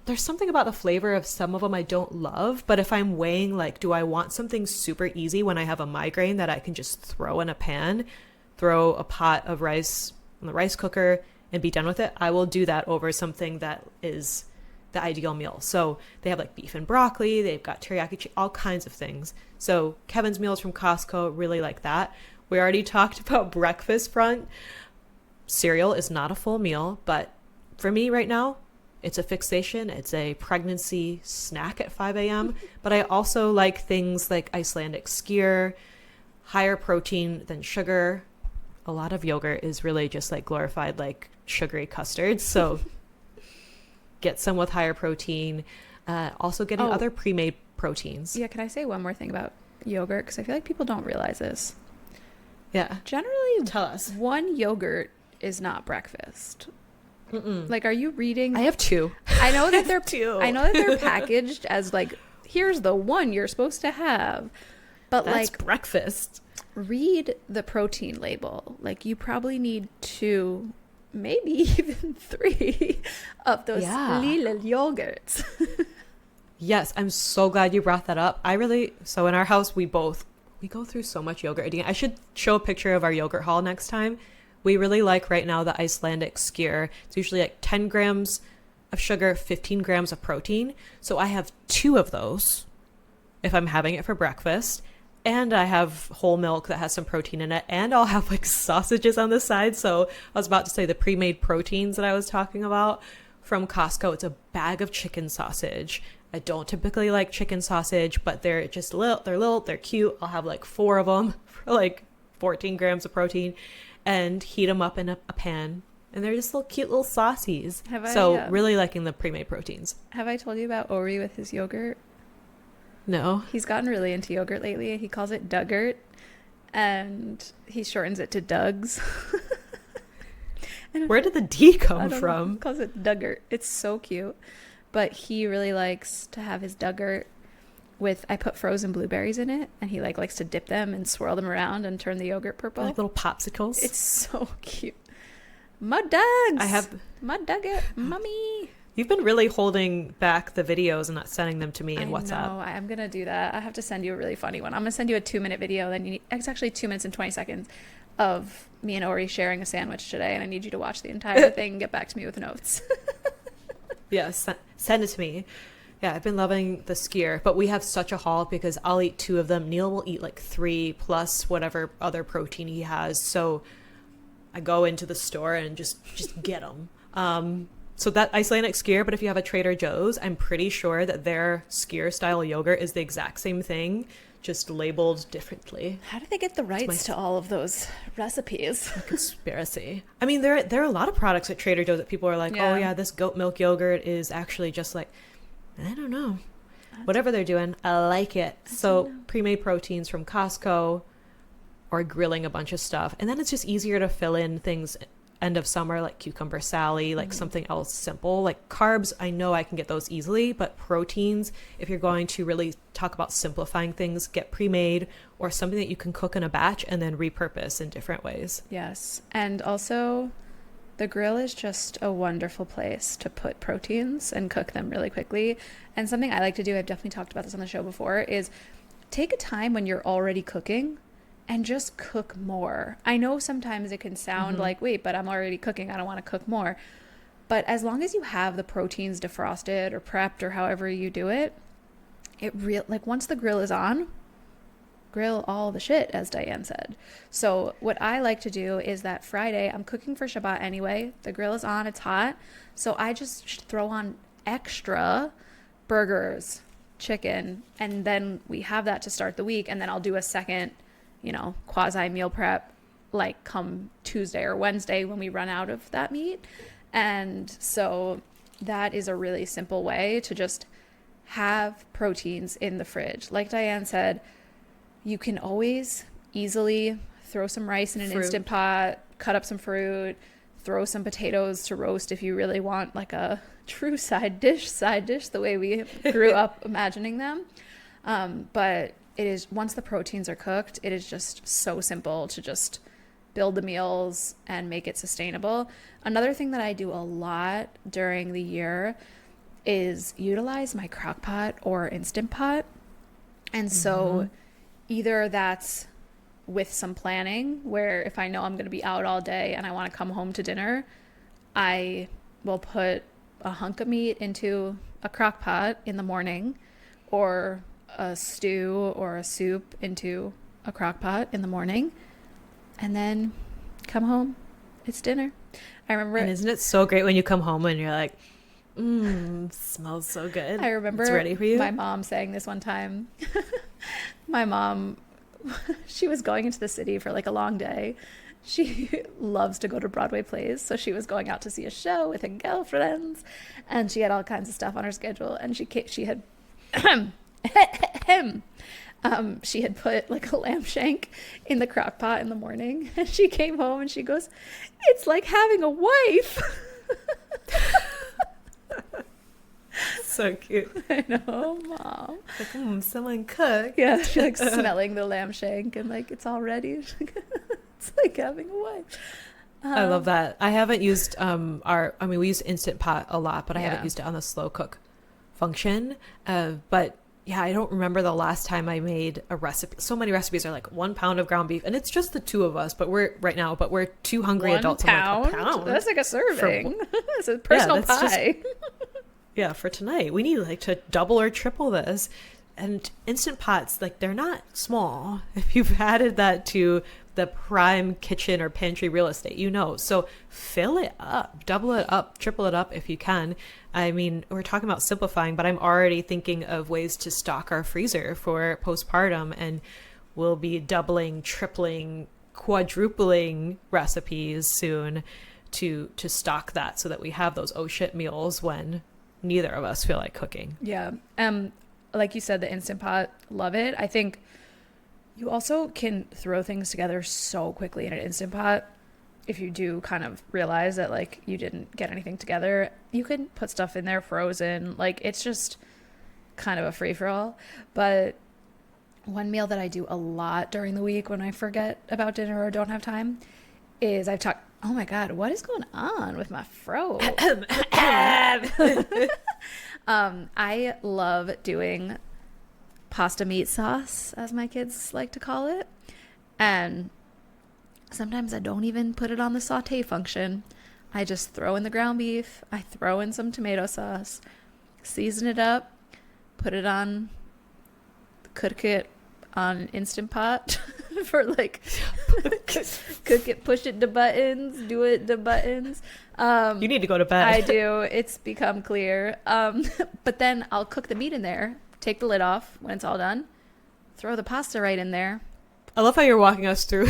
D: There's something about the flavor of some of them I don't love, but if I'm weighing like, do I want something super easy when I have a migraine that I can just throw in a pan, throw a pot of rice in the rice cooker and be done with it, I will do that over something that is the ideal meal. So they have like beef and broccoli, they've got teriyaki, all kinds of things. So Kevin's meals from Costco, really like that. We already talked about breakfast front. Cereal is not a full meal, but for me right now, it's a fixation. It's a pregnancy snack at 5 a.m. But I also like things like Icelandic skyr, higher protein than sugar. A lot of yogurt is really just like glorified like sugary custard. So get some with higher protein. Also getting other pre-made proteins.
E: Yeah, can I say one more thing about yogurt? Because I feel like people don't realize this.
D: Yeah.
E: Generally,
D: Tell us.
E: one yogurt is not breakfast. Like, are you reading?
D: I have two.
E: I know that they're
D: two.
E: I know that they're packaged as like, here's the one you're supposed to have, but
D: That's
E: like,
D: breakfast.
E: read the protein label. Like, you probably need 2, maybe even 3 of those little yogurts.
D: Yes, I'm so glad you brought that up. So in our house, we go through so much yogurt. I should show a picture of our yogurt haul next time. We really like right now the Icelandic skyr. It's usually like 10 grams of sugar, 15 grams of protein. So I have 2 of those if I'm having it for breakfast. And I have whole milk that has some protein in it. And I'll have like sausages on the side. So I was about to say the pre-made proteins that I was talking about from Costco. It's a bag of chicken sausage. I don't typically like chicken sausage, but they're just little, they're cute. I'll have like 4 of them for like 14 grams of protein and heat them up in a pan. And they're just little cute little saucies. Really liking the pre-made proteins.
E: Have I told you about Ori with his yogurt?
D: No.
E: He's gotten really into yogurt lately. He calls it Duggurt, and he shortens it to Dugs.
D: Where did the D come
E: I don't know.
D: from?
E: He calls it Duggurt. It's so cute. But he really likes to have his Duggurt with, I put frozen blueberries in it, and he likes to dip them and swirl them around and turn the yogurt purple.
D: Like little popsicles.
E: It's so cute. My Dugs! My Duggurt, mommy!
D: You've been really holding back the videos and not sending them to me in WhatsApp.
E: I know, I'm going to do that. I have to send you a really funny one. I'm going to send you a 2-minute video. Then it's actually 2 minutes and 20 seconds of me and Ori sharing a sandwich today, and I need you to watch the entire thing and get back to me with notes.
D: Yes, send it to me. Yeah, I've been loving the skyr, but we have such a haul because I'll eat 2 of them. Neil will eat like 3 plus whatever other protein he has. So I go into the store and just get them. So that Icelandic skyr, but if you have a Trader Joe's, I'm pretty sure that their skyr style yogurt is the exact same thing, just labeled differently.
E: How do they get the rights to all of those recipes?
D: Conspiracy. I mean, there are a lot of products at Trader Joe's that people are like, oh yeah, this goat milk yogurt is actually just like, I don't know. Whatever they're doing, I like it. So pre-made proteins from Costco or grilling a bunch of stuff. And then it's just easier to fill in things end of summer, like cucumber Sally, like something else simple. Like carbs, I know I can get those easily, but proteins, if you're going to really talk about simplifying things, get pre-made or something that you can cook in a batch and then repurpose in different ways.
E: Yes. And also, the grill is just a wonderful place to put proteins and cook them really quickly. And something I like to do, I've definitely talked about this on the show before, is take a time when you're already cooking and just cook more. I know sometimes it can sound like, wait, but I'm already cooking, I don't want to cook more. But as long as you have the proteins defrosted or prepped or however you do it, like once the grill is on, grill all the shit, as Diane said. So what I like to do is that Friday, I'm cooking for Shabbat anyway. The grill is on, it's hot. So I just throw on extra burgers, chicken, and then we have that to start the week. And then I'll do a second, quasi meal prep, like come Tuesday or Wednesday when we run out of that meat. And so that is a really simple way to just have proteins in the fridge. Like Diane said, you can always easily throw some rice in an Instant Pot, cut up some fruit, throw some potatoes to roast if you really want like a true side dish, the way we grew up imagining them. But it is, once the proteins are cooked, it is just so simple to just build the meals and make it sustainable. Another thing that I do a lot during the year is utilize my crock pot or Instant Pot. And so either that's with some planning, where if I know I'm going to be out all day and I want to come home to dinner, I will put a hunk of meat into a crock pot in the morning, or a stew or a soup into a crock pot in the morning, and then come home, it's dinner. I remember,
D: and isn't it so great when you come home and you're like, smells so good.
E: I remember
D: it's ready for you.
E: My mom saying this one time. My mom, she was going into the city for like a long day. She loves to go to Broadway plays, so she was going out to see a show with her girlfriends, and she had all kinds of stuff on her schedule. And she had she had put like a lamb shank in the crock pot in the morning, and she came home and she goes, "It's like having a wife."
D: So cute.
E: I know, Mom.
D: Like, someone cook.
E: Yeah, she like smelling the lamb shank and like it's all ready. It's like having a wife.
D: I love that. I haven't used we use Instant Pot a lot, but I haven't used it on the slow cook function. But yeah, I don't remember the last time I made a recipe. So many recipes are like 1 pound of ground beef, and it's just the two of us, but we're 2 hungry
E: 1
D: adults.
E: pound?
D: I'm like, a pound?
E: That's like a serving. It's a personal pie.
D: Yeah, for tonight. We need like to double or triple this. And Instant Pots, like, they're not small. If you've added that to the prime kitchen or pantry real estate, so fill it up, double it up, triple it up if you can. I mean, we're talking about simplifying, but I'm already thinking of ways to stock our freezer for postpartum, and we'll be doubling, tripling, quadrupling recipes soon to stock that, so that we have those oh shit meals when neither of us feel like cooking.
E: Yeah. Like you said, the Instant Pot, love it. I think you also can throw things together so quickly in an Instant Pot. If you do kind of realize that like you didn't get anything together, you can put stuff in there frozen. Like, it's just kind of a free-for-all. But one meal that I do a lot during the week when I forget about dinner or don't have time is oh my God, what is going on with my throat? I love doing pasta meat sauce, as my kids like to call it. And sometimes I don't even put it on the saute function. I just throw in the ground beef. I throw in some tomato sauce, season it up, cook it on Instant Pot for like cook it, push it to buttons, do it to buttons.
D: You need to go to bed.
E: I do. It's become clear. But then I'll cook the meat in there, take the lid off when it's all done, throw the pasta right in there.
D: I love how you're walking us through.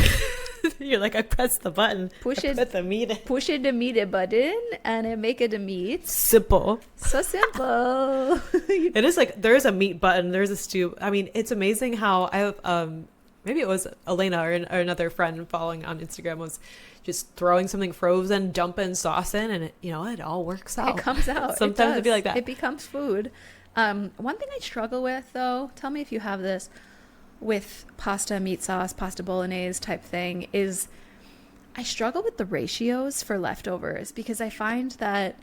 D: You're like, I press the button,
E: put the meat button, and it make it a meat.
D: Simple.
E: So simple.
D: It is like, there is a meat button, there's a stew. I mean, it's amazing how I have, maybe it was Elena or another friend following on Instagram was just throwing something frozen, dumping sauce in, and it all works out.
E: It comes out.
D: Sometimes it'd be like that.
E: It becomes food. One thing I struggle with, though, tell me if you have this, with pasta, meat sauce, pasta bolognese type thing, is I struggle with the ratios for leftovers, because I find that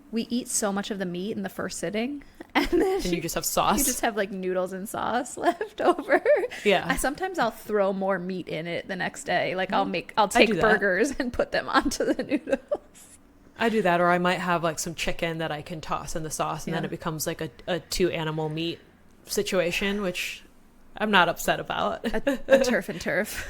E: we eat so much of the meat in the first sitting, and then
D: you just have sauce.
E: You just have like noodles and sauce left over.
D: Yeah.
E: Sometimes I'll throw more meat in it the next day. Like I'll take burgers and put them onto the noodles.
D: I do that, or I might have like some chicken that I can toss in the sauce, and then it becomes like a 2 animal meat situation, which I'm not upset about.
E: A turf and turf.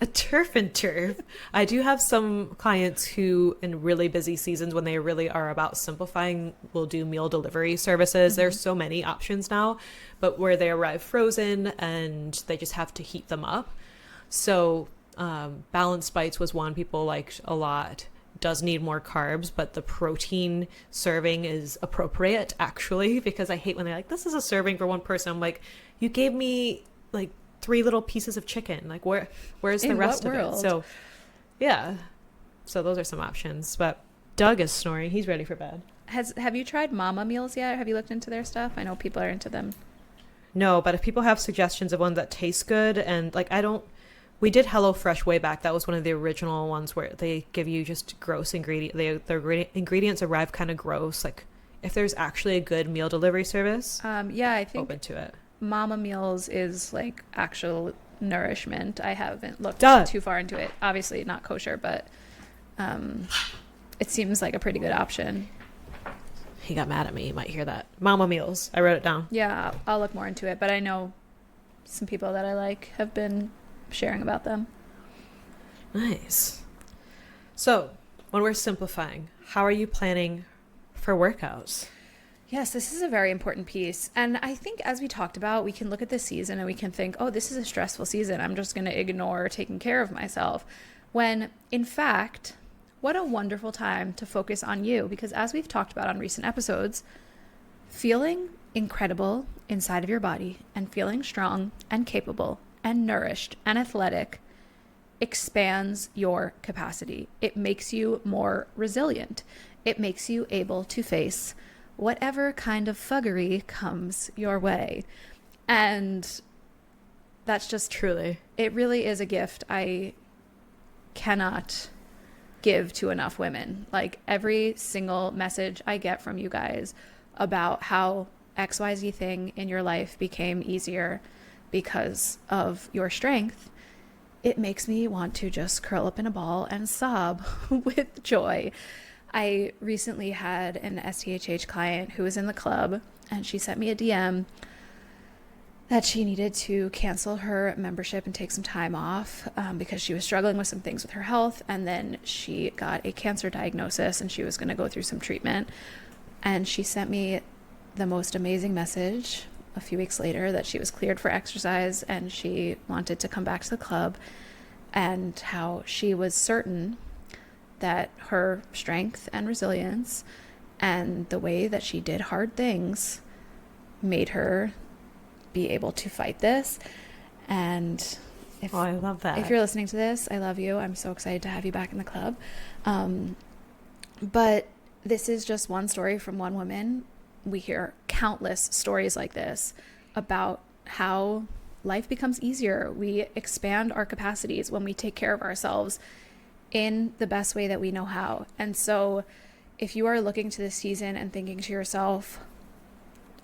D: A turf and turf. I do have some clients who, in really busy seasons when they really are about simplifying, will do meal delivery services. There's so many options now, but where they arrive frozen and they just have to heat them up. So balanced bites was one people liked a lot. Does need more carbs, but the protein serving is appropriate, actually, because I hate when they're like, this is a serving for one person. I'm like, you gave me like 3 little pieces of chicken. Like, where's the rest of it? So yeah, so those are some options. But Doug is snoring. He's ready for bed.
E: Have you tried mama meals yet? Have you looked into their stuff? I know people are into them.
D: No, but if people have suggestions of ones that taste good, and like, we did HelloFresh way back. That was one of the original ones where they give you just gross ingredients. The ingredients arrive kind of gross. Like, if there's actually a good meal delivery service,
E: yeah, I think
D: open to it.
E: Mama Meals is like actual nourishment. I haven't looked too far into it. Obviously not kosher, but it seems like a pretty good option.
D: He got mad at me. You might hear that. Mama Meals. I wrote it down.
E: Yeah, I'll look more into it, but I know some people that I like have been sharing about them.
D: Nice. So, when we're simplifying, how are you planning for workouts?
E: Yes, this is a very important piece. And I think as we talked about, we can look at this season and we can think, oh, this is a stressful season. I'm just going to ignore taking care of myself. When in fact, what a wonderful time to focus on you. Because as we've talked about on recent episodes, feeling incredible inside of your body and feeling strong and capable and nourished and athletic expands your capacity. It makes you more resilient. It makes you able to face whatever kind of fuggery comes your way. And that's just
D: truly,
E: it really is a gift I cannot give to enough women. Like, every single message I get from you guys about how XYZ thing in your life became easier because of your strength, it makes me want to just curl up in a ball and sob with joy. I recently had an STHH client who was in the club, and she sent me a DM that she needed to cancel her membership and take some time off because she was struggling with some things with her health. And then she got a cancer diagnosis and she was going to go through some treatment. And she sent me the most amazing message a few weeks later that she was cleared for exercise and she wanted to come back to the club, and how she was certain that her strength and resilience and the way that she did hard things made her be able to fight this. And
D: I love that.
E: If you're listening to this, I love you. I'm so excited to have you back in the club. But this is just one story from one woman. We hear countless stories like this about how life becomes easier. We expand our capacities when we take care of ourselves in the best way that we know how. And so if you are looking to this season and thinking to yourself,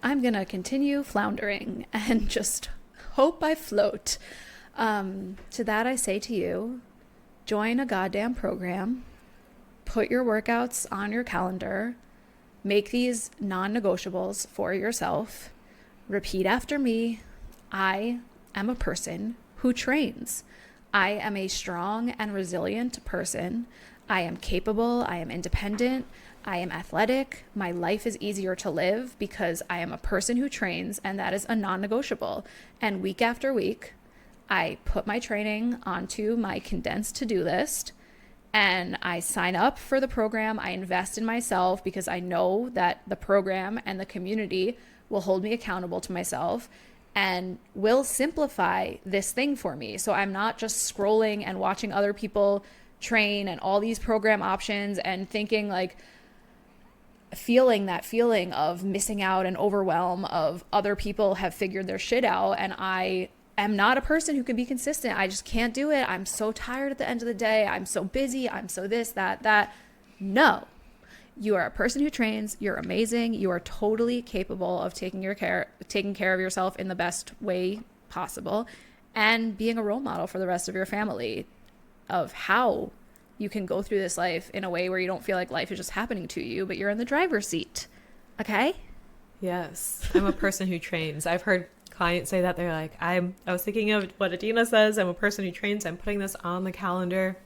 E: I'm going to continue floundering and just hope I float, to that I say to you, join a goddamn program, put your workouts on your calendar, make these non-negotiables for yourself, repeat after me. I am a person who trains. I am a strong and resilient person. I am capable. I am independent. I am athletic. My life is easier to live because I am a person who trains, and that is a non-negotiable. And week after week, I put my training onto my condensed to-do list, and I sign up for the program. I invest in myself because I know that the program and the community will hold me accountable to myself and will simplify this thing for me. So I'm not just scrolling and watching other people train and all these program options and thinking like, feeling that feeling of missing out and overwhelm of other people have figured their shit out and I am not a person who can be consistent. I just can't do it. I'm so tired at the end of the day. I'm so busy. I'm so this, that. No. You are a person who trains. You're amazing. You are totally capable of taking care of yourself in the best way possible and being a role model for the rest of your family of how you can go through this life in a way where you don't feel like life is just happening to you, but you're in the driver's seat. Okay?
D: Yes. I'm a person who trains. I've heard clients say that, they're like, I was thinking of what Adina says. I'm a person who trains. I'm putting this on the calendar.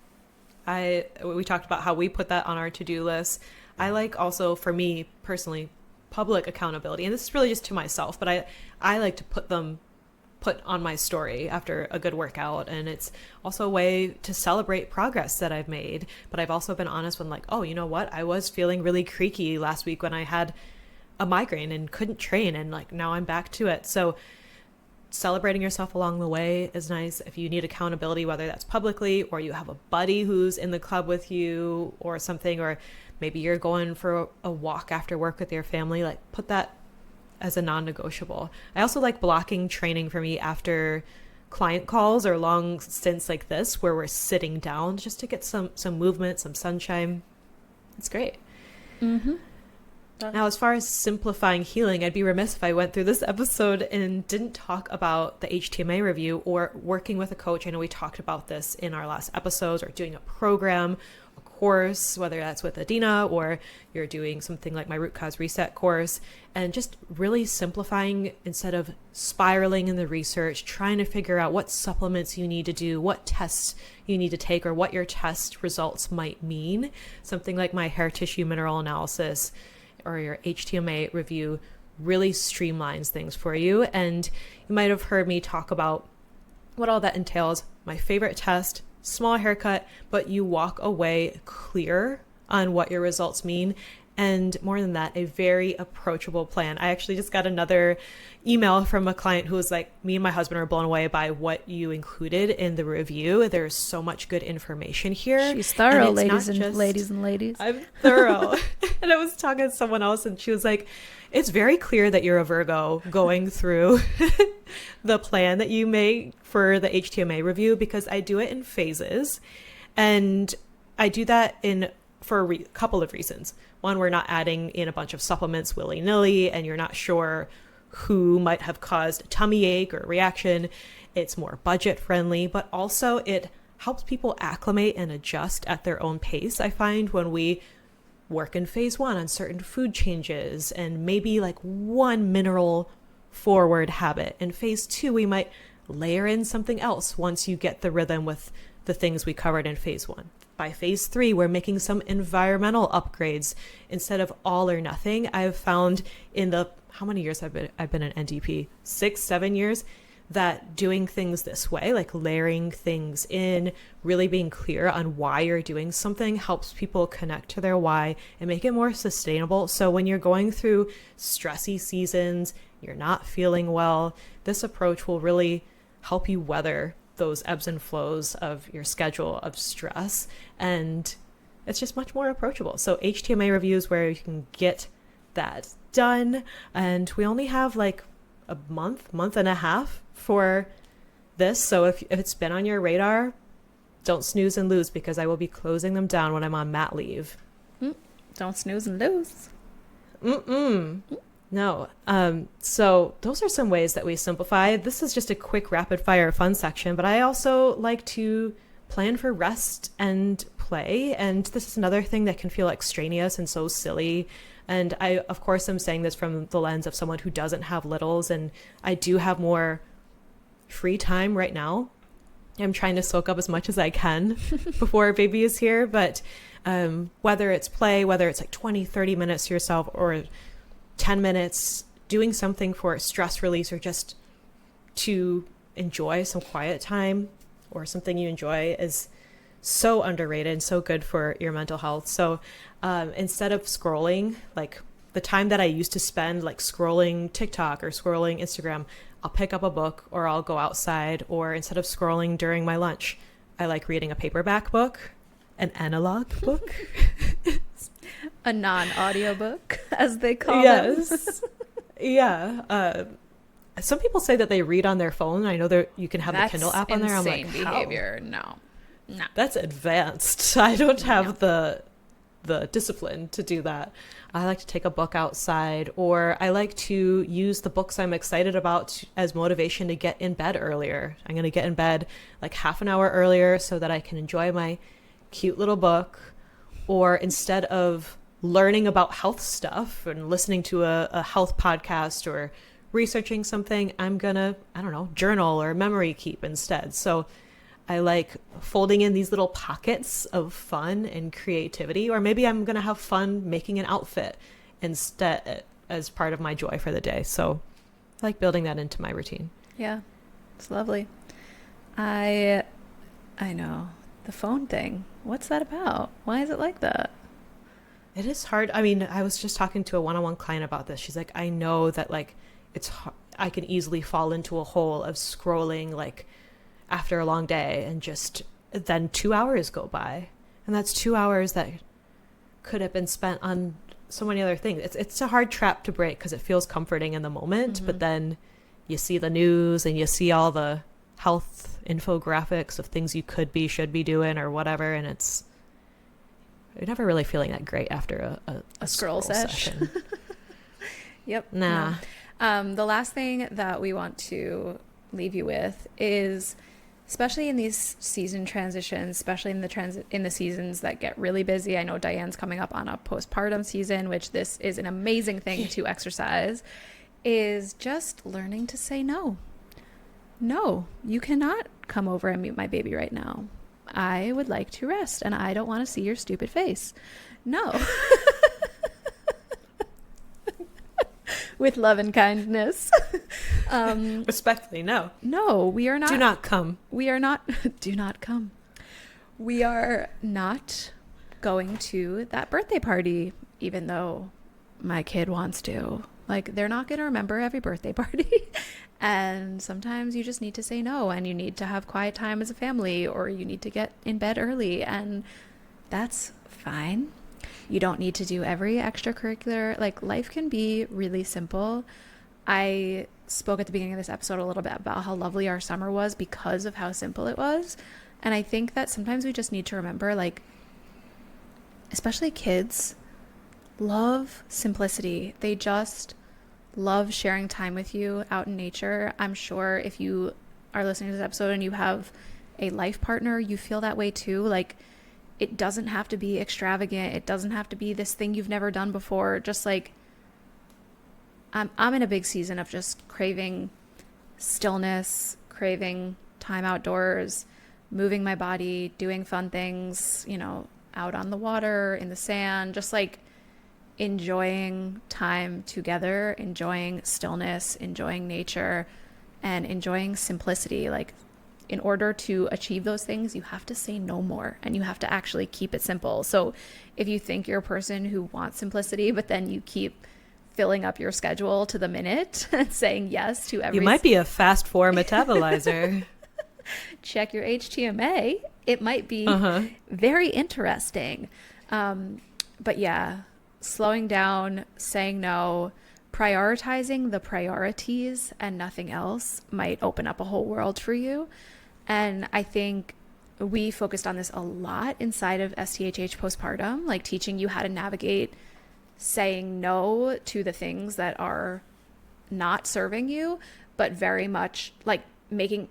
D: We talked about how we put that on our to-do list. I like also, for me personally, public accountability. And this is really just to myself, but I like to put on my story after a good workout. And it's also a way to celebrate progress that I've made. But I've also been honest when like, oh, you know what? I was feeling really creaky last week when I had a migraine and couldn't train. And like, now I'm back to it. So celebrating yourself along the way is nice. If you need accountability, whether that's publicly or you have a buddy who's in the club with you or something, or maybe you're going for a walk after work with your family, like put that as a non-negotiable. I also like blocking training for me after client calls or long stints like this where we're sitting down just to get some movement, some sunshine. It's great.
E: Mm-hmm.
D: Now, as far as simplifying healing, I'd be remiss if I went through this episode and didn't talk about the HTMA review or working with a coach. I know we talked about this in our last episodes, or doing a program, a course, whether that's with Adina or you're doing something like my Root Cause Reset course, and just really simplifying instead of spiraling in the research, trying to figure out what supplements you need to do, what tests you need to take, or what your test results might mean. Something like my hair tissue mineral analysis or your HTMA review really streamlines things for you. And you might have heard me talk about what all that entails. My favorite test, small haircut, but you walk away clear on what your results mean. And more than that, a very approachable plan. I actually just got another email from a client who was like, me and my husband are blown away by what you included in the review. There's so much good information here.
E: She's thorough,
D: and
E: ladies and ladies.
D: I'm thorough. And I was talking to someone else and she was like, it's very clear that you're a Virgo going through the plan that you make for the HTMA review, because I do it in phases. And I do that for a couple of reasons. One, we're not adding in a bunch of supplements willy-nilly, and you're not sure who might have caused a tummy ache or reaction. It's more budget friendly, but also it helps people acclimate and adjust at their own pace. I find when we work in phase 1 on certain food changes and maybe like one mineral forward habit. In phase 2, we might layer in something else once you get the rhythm with the things we covered in phase 1. By phase 3, we're making some environmental upgrades instead of all or nothing. I've found in the, how many years I've been an NDP? 6-7 years, that doing things this way, like layering things in, really being clear on why you're doing something, helps people connect to their why and make it more sustainable. So when you're going through stressy seasons, you're not feeling well, this approach will really help you weather those ebbs and flows of your schedule of stress, and it's just much more approachable. So HTMA reviews where you can get that done, and we only have like a month and a half for this. So if it's been on your radar, don't snooze and lose, because I will be closing them down when I'm on mat leave.
E: Don't snooze and lose.
D: No. So those are some ways that we simplify. This is just a quick rapid fire fun section, but I also like to plan for rest and play. And this is another thing that can feel extraneous and so silly. And I, of course, am saying this from the lens of someone who doesn't have littles, and I do have more free time right now. I'm trying to soak up as much as I can before our baby is here. But whether it's play, whether it's like 20, 30 minutes to yourself or 10 minutes, doing something for stress release or just to enjoy some quiet time or something you enjoy is so underrated and so good for your mental health. So instead of scrolling, like the time that I used to spend like scrolling TikTok or scrolling Instagram, I'll pick up a book or I'll go outside, or instead of scrolling during my lunch, I like reading a paperback book, an analog book.
E: A non-audiobook, as they call them.
D: Yes. Yeah. Some people say that they read on their phone. I know you can have the Kindle app on there. I'm like,
E: insane behavior. No.
D: That's advanced. I don't have the discipline to do that. I like to take a book outside, or I like to use the books I'm excited about as motivation to get in bed earlier. I'm going to get in bed like half an hour earlier so that I can enjoy my cute little book. Or instead of learning about health stuff and listening to a health podcast or researching something, I'm gonna, I don't know, journal or memory keep instead. So I like folding in these little pockets of fun and creativity, or maybe I'm gonna have fun making an outfit instead as part of my joy for the day. So I like building that into my routine.
E: Yeah, it's lovely. I know. The phone thing. What's that about? Why is it like that?
D: It is hard. I mean, I was just talking to a one-on-one client about this. She's like, I know that like I can easily fall into a hole of scrolling like after a long day, and just then 2 hours go by. And that's 2 hours that could have been spent on so many other things. It's a hard trap to break because it feels comforting in the moment, but then you see the news and you see all the health infographics of things you could be, should be doing or whatever, and you're never really feeling that great after a scroll session.
E: Yep.
D: Nah.
E: No. The last thing that we want to leave you with is, especially in these season transitions, especially in the seasons that get really busy. I know Diane's coming up on a postpartum season, which this is an amazing thing to exercise, is just learning to say no. No, you cannot come over and meet my baby right now. I would like to rest and I don't want to see your stupid face. No. With love and kindness.
D: Respectfully, no.
E: No, we are not.
D: Do not come.
E: We are not. Do not come. We are not going to that birthday party, even though my kid wants to. Like, they're not going to remember every birthday party. And sometimes you just need to say no, and you need to have quiet time as a family, or you need to get in bed early, and that's fine. You don't need to do every extracurricular. Like, life can be really simple. I spoke at the beginning of this episode a little bit about how lovely our summer was because of how simple it was. And I think that sometimes we just need to remember, like, especially kids love simplicity. They just love sharing time with you out in nature. I'm sure if you are listening to this episode and you have a life partner, you feel that way too. Like, it doesn't have to be extravagant. It doesn't have to be this thing you've never done before. Just like, I'm in a big season of just craving stillness, craving time outdoors, moving my body, doing fun things, you know, out on the water, in the sand, just like enjoying time together, enjoying stillness, enjoying nature, and enjoying simplicity. Like, in order to achieve those things, you have to say no more, and you have to actually keep it simple. So if you think you're a person who wants simplicity, but then you keep filling up your schedule to the minute and saying yes to every...
D: You might be a fast 4 metabolizer.
E: Check your HTMA. It might be very interesting. But yeah, slowing down, saying no, prioritizing the priorities and nothing else might open up a whole world for you. And I think we focused on this a lot inside of STHH Postpartum, like teaching you how to navigate saying no to the things that are not serving you, but very much like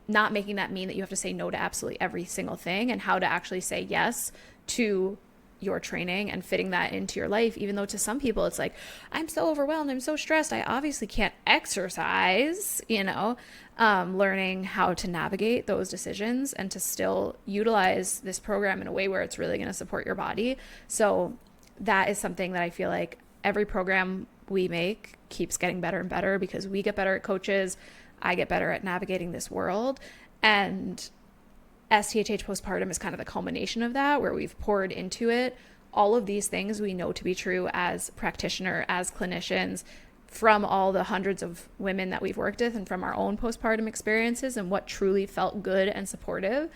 E: not making that mean that you have to say no to absolutely every single thing, and how to actually say yes to your training and fitting that into your life. Even though to some people it's like, I'm so overwhelmed, I'm so stressed, I obviously can't exercise, you know, learning how to navigate those decisions and to still utilize this program in a way where it's really going to support your body. So that is something that I feel like every program we make keeps getting better and better, because we get better at coaches, I get better at navigating this world, and STHH Postpartum is kind of the culmination of that, where we've poured into it all of these things we know to be true as practitioner, as clinicians, from all the hundreds of women that we've worked with and from our own postpartum experiences and what truly felt good and supportive.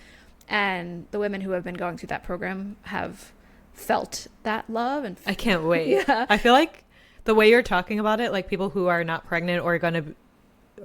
E: And the women who have been going through that program have felt that love. And
D: I can't wait.
E: Yeah.
D: I feel like the way you're talking about it, like people who are not pregnant or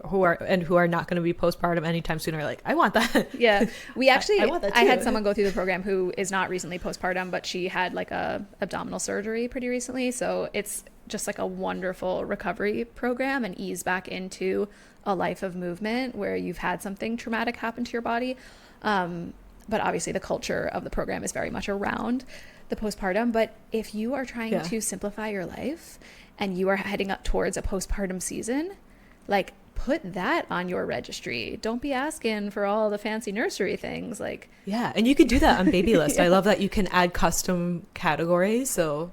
D: who are not going to be postpartum anytime soon are like, I want that.
E: Yeah, we actually
D: I
E: had someone go through the program who is not recently postpartum, but she had like a abdominal surgery pretty recently, so it's just like a wonderful recovery program and ease back into a life of movement where you've had something traumatic happen to your body. But obviously the culture of the program is very much around the postpartum. But if you are trying to simplify your life and you are heading up towards a postpartum season, like put that on your registry. Don't be asking for all the fancy nursery things. Like,
D: yeah, and you can do that on Baby List. I love that you can add custom categories. So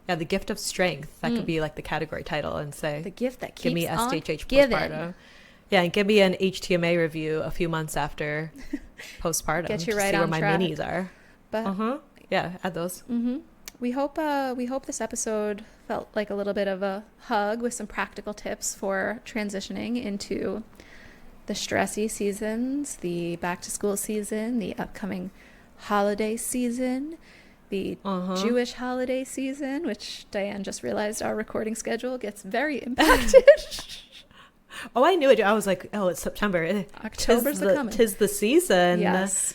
D: yeah, the gift of strength, that could be like the category title, and say
E: the gift that keeps
D: give me
E: on
D: SDHH
E: giving.
D: postpartum. Yeah, and give me an HTMA review a few months after postpartum.
E: Get you
D: to
E: right
D: see where
E: on
D: my
E: track.
D: minis are.
E: But
D: Yeah, add those.
E: we hope this episode felt like a little bit of a hug with some practical tips for transitioning into the stressy seasons, the back to school season, the upcoming holiday season, the Jewish holiday season, which Diane just realized our recording schedule gets very impacted.
D: Oh, I knew it. I was like, oh, it's September.
E: October's coming.
D: Tis the season.
E: Yes.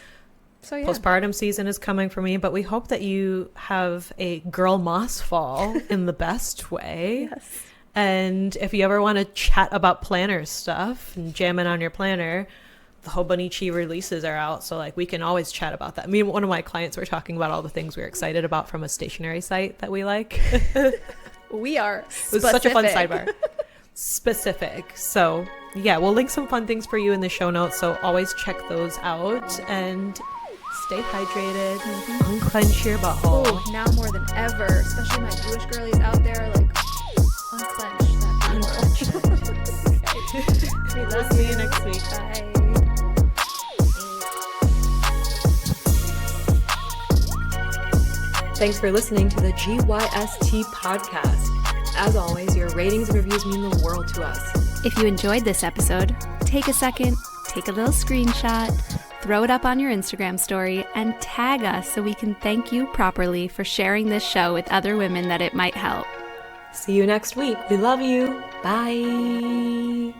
E: So yeah.
D: Postpartum season is coming for me, but we hope that you have a girl moss fall in the best way.
E: Yes.
D: And if you ever want to chat about planner stuff and jam in on your planner, the Hobonichi releases are out. So like we can always chat about that. Me and one of my clients were talking about all the things we were excited about from a stationery site that we like.
E: We are
D: It was such a fun sidebar. Specific. So yeah, we'll link some fun things for you in the show notes. So always check those out and stay hydrated. Unclench your butthole.
E: Oh, now more than ever, especially my Jewish girlies out there, like unclench that. Okay. We love
D: See you next week.
E: Bye.
C: Thanks for listening to the GYST podcast. As always, your ratings and reviews mean the world to us.
B: If you enjoyed this episode, take a second, take a little screenshot, throw it up on your Instagram story, and tag us so we can thank you properly for sharing this show with other women that it might help.
C: See you next week. We love you. Bye.